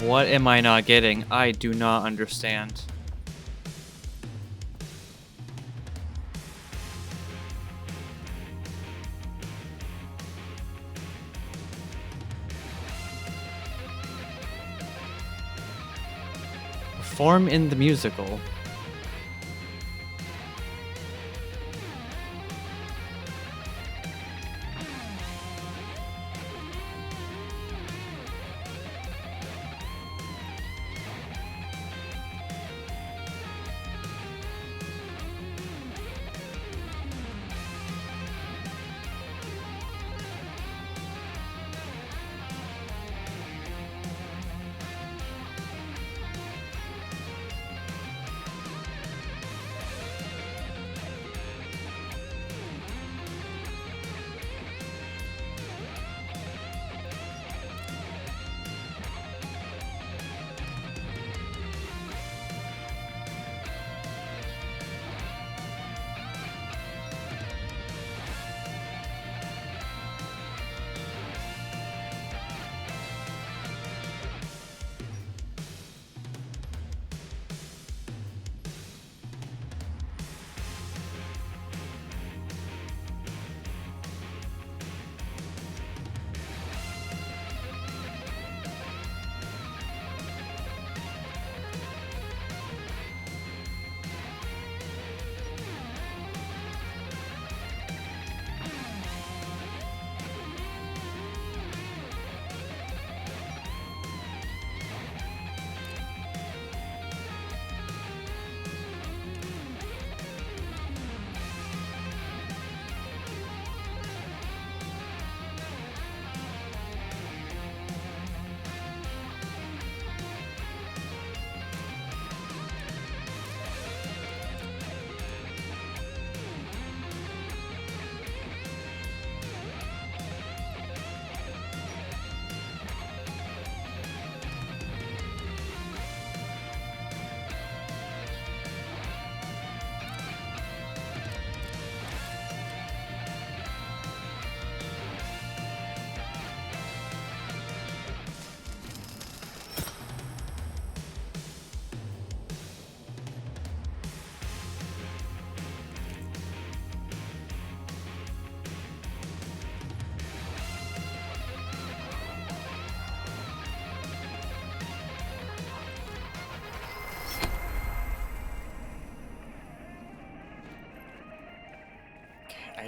What am I not getting? I do not understand. Perform in the musical.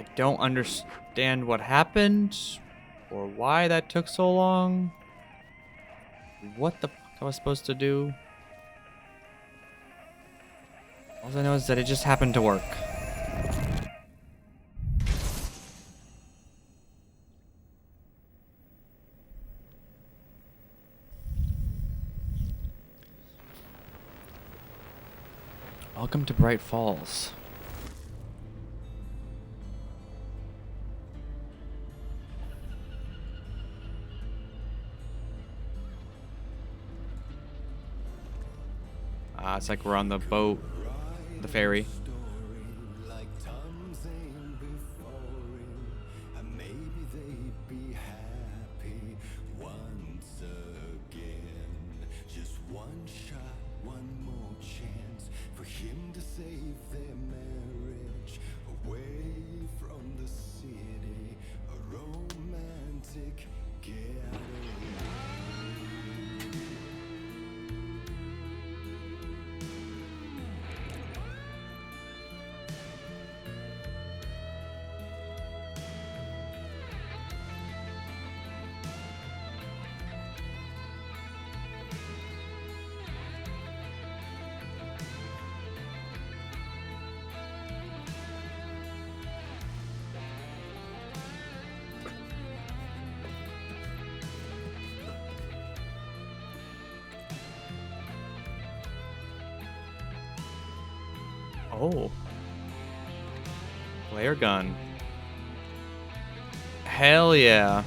I don't understand what happened or why that took so long. What the fuck I was supposed to do. All I know is that it just happened to work. Welcome to Bright Falls. It's like we're on the boat, the ferry. Oh. Flare gun. Hell yeah.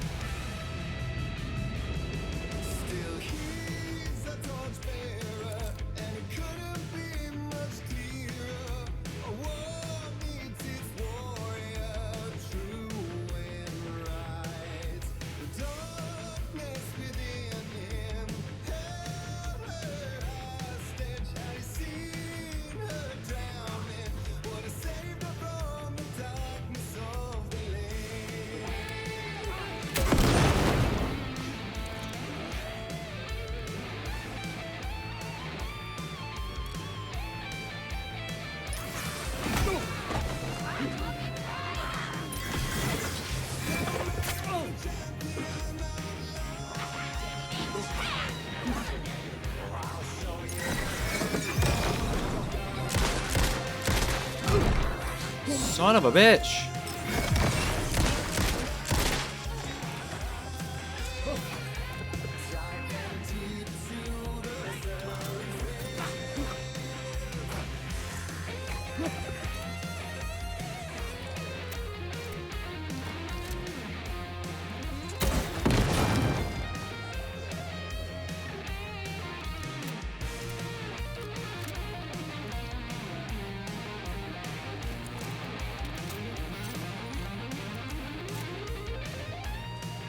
Son of a bitch.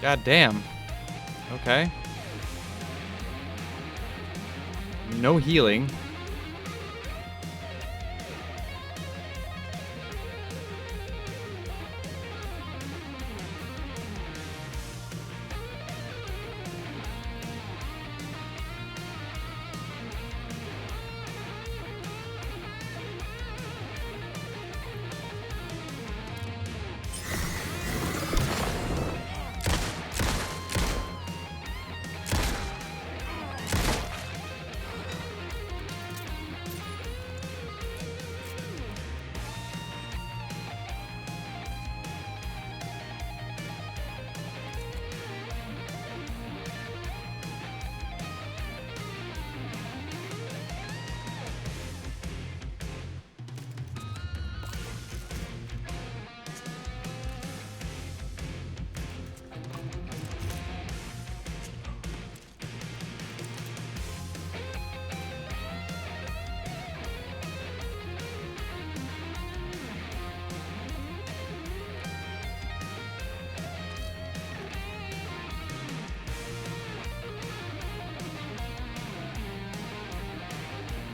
God damn. Okay. No healing.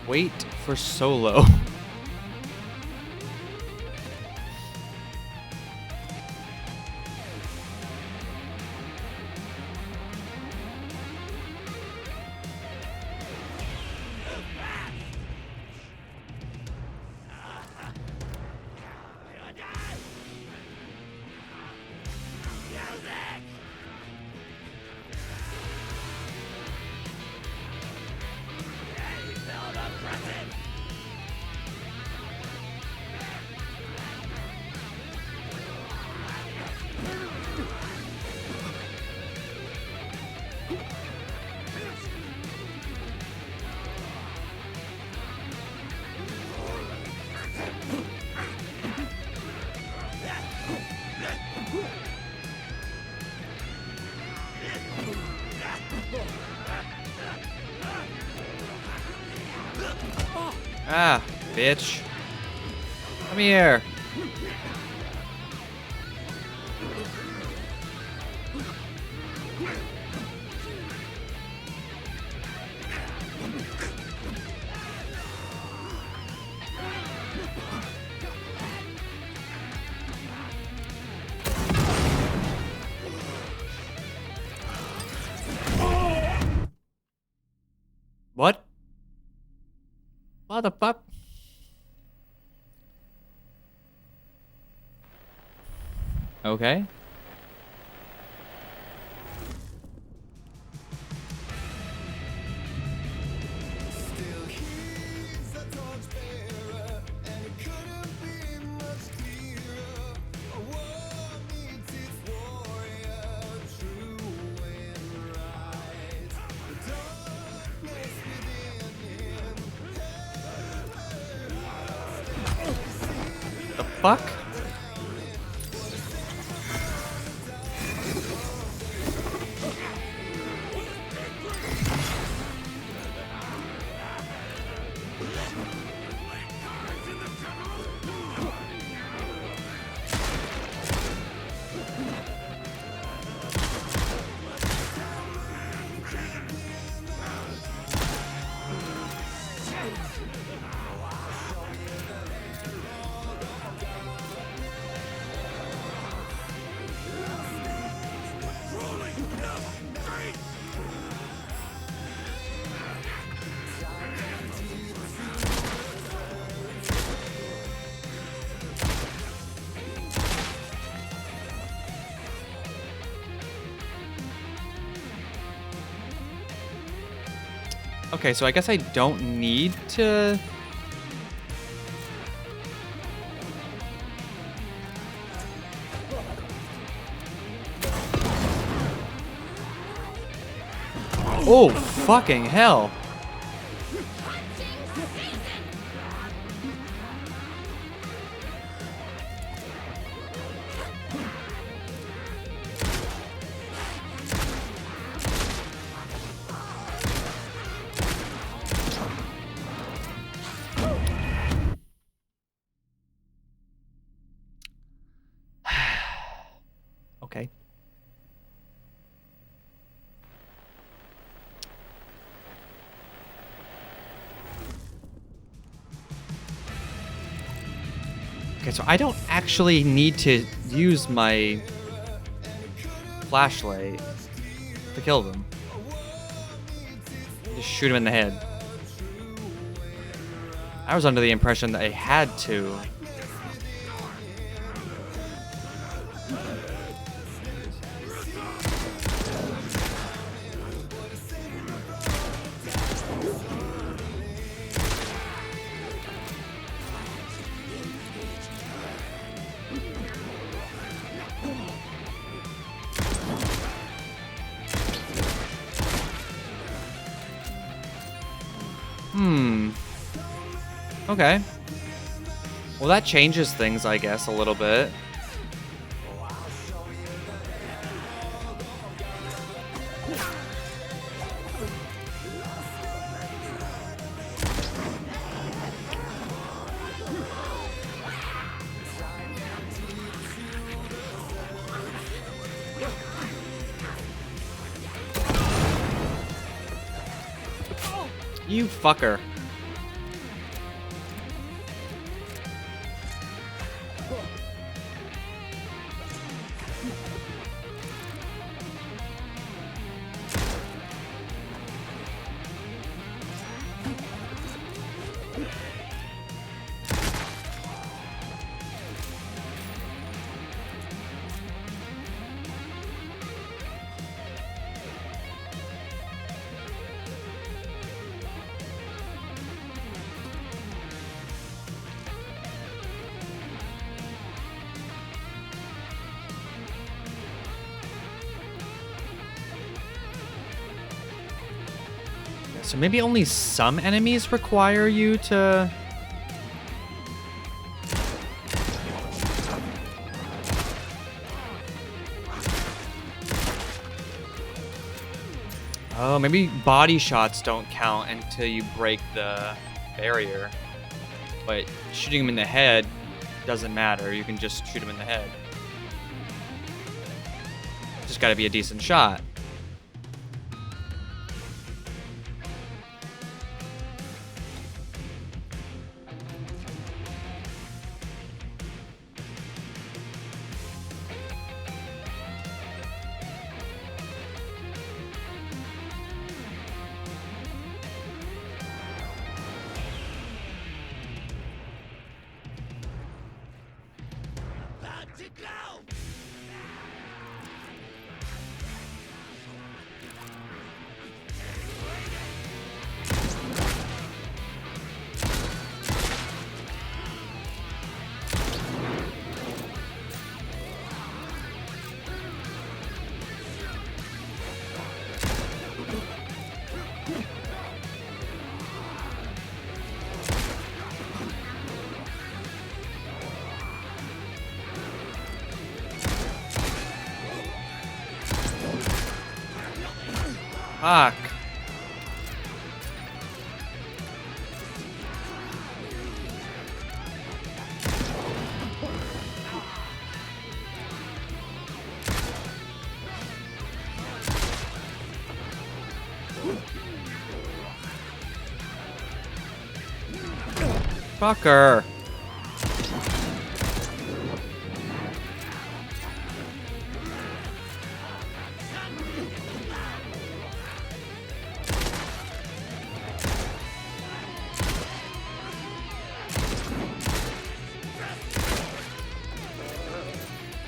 Wait for Solo. Ah, bitch. Come here. What? What the fuck? Okay. The fuck? Okay, so I guess I don't need to... Oh, fucking hell. Okay. Okay, so I don't actually need to use my flashlight to kill them. Just shoot him in the head. I was under the impression that I had to. Okay. Well, that changes things, I guess, a little bit. You fucker. So maybe only some enemies require you to... Oh, maybe body shots don't count until you break the barrier. But shooting him in the head doesn't matter. You can just shoot him in the head. Just gotta be a decent shot. Fuck. Fucker.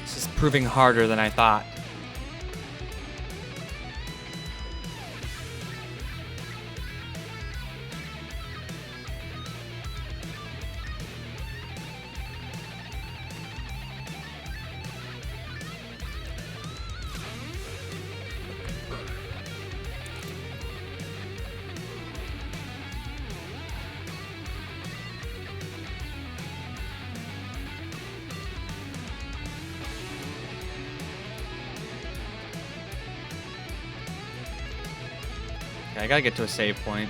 This is proving harder than I thought. Okay, I gotta get to a save point.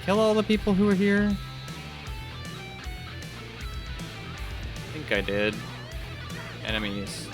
Kill all the people who were here? I think I did. Enemies.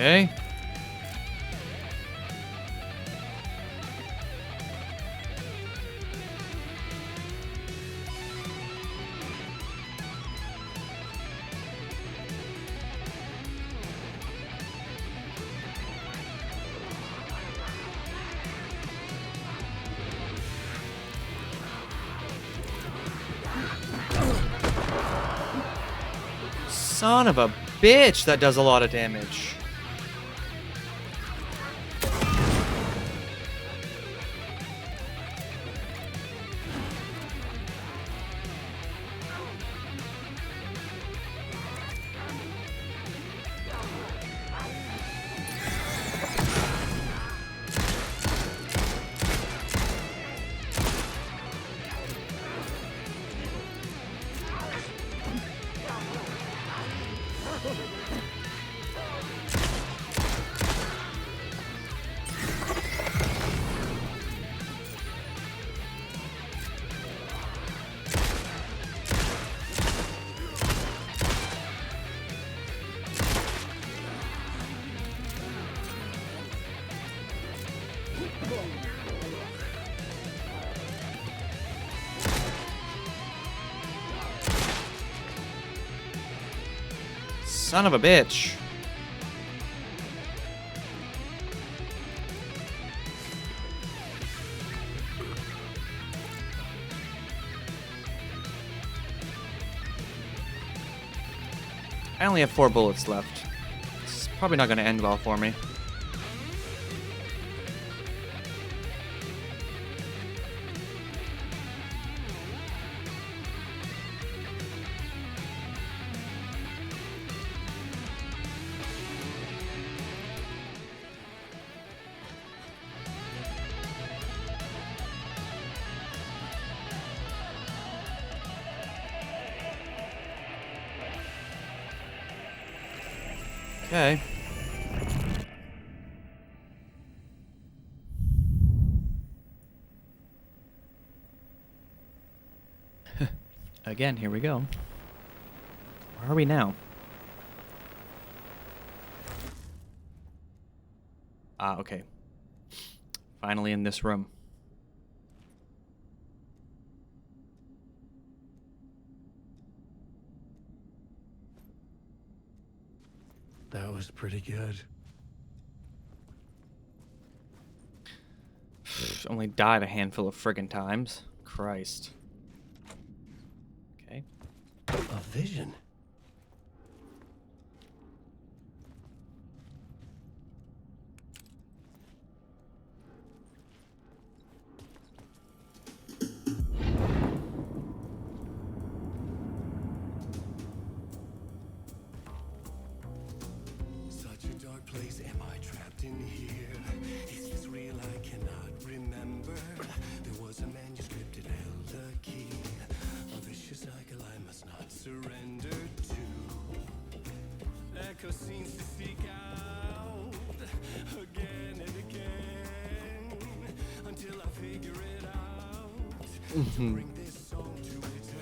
Okay. Son of a bitch, that does a lot of damage. Son of a bitch. I only have 4 bullets left. It's probably not going to end well for me. Okay. Again, here we go. Where are we now? Ah, okay. Finally in this room. That was pretty good. Only died a handful of friggin' times. Christ. Okay. A vision. Such a dark place, am I trapped in here? Is this real? I cannot remember. There was a manuscript, it held a key. A vicious cycle I must not surrender to. Echo scenes to seek out again and again until I figure it out. To bring this song to its end.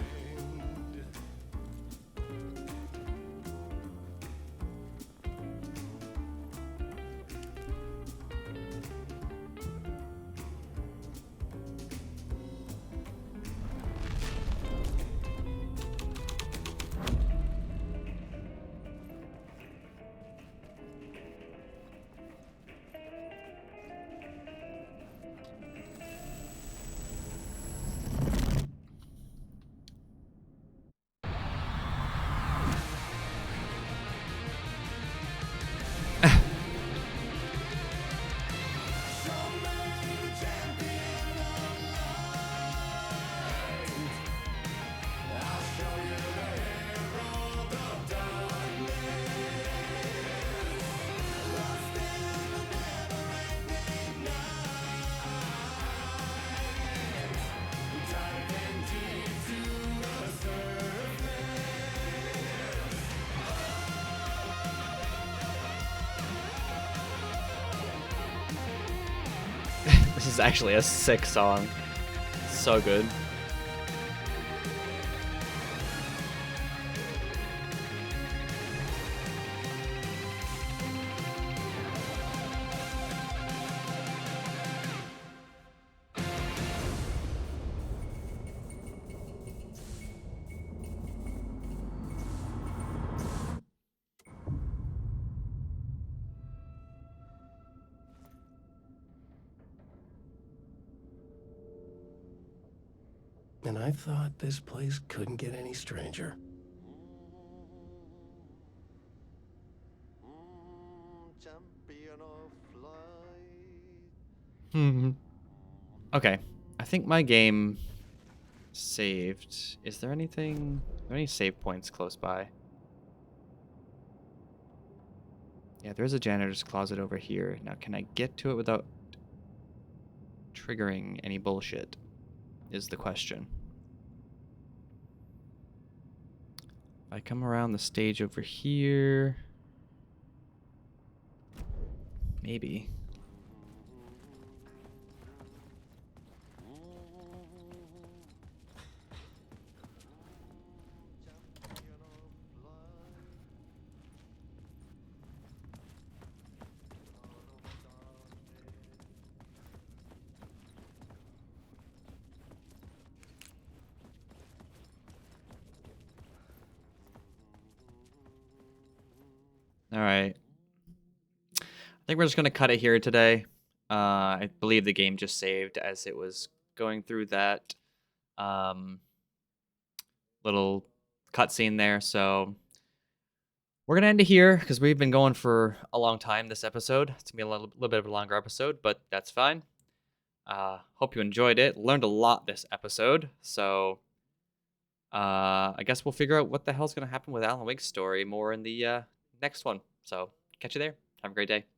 This is actually a sick song. So good. And I thought this place couldn't get any stranger. Okay. I think my game saved. Is there anything? Are there any save points close by? Yeah, there's a janitor's closet over here. Now, can I get to it without triggering any bullshit? Is the question. If I come around the stage over here, maybe. All right. I think we're just going to cut it here today. I believe the game just saved as it was going through that little cutscene there. So we're going to end it here because we've been going for a long time this episode. It's going to be a little bit of a longer episode, but that's fine. Hope you enjoyed it. Learned a lot this episode. So I guess we'll figure out what the hell's going to happen with Alan Wake's story more in the next one. So catch you there. Have a great day.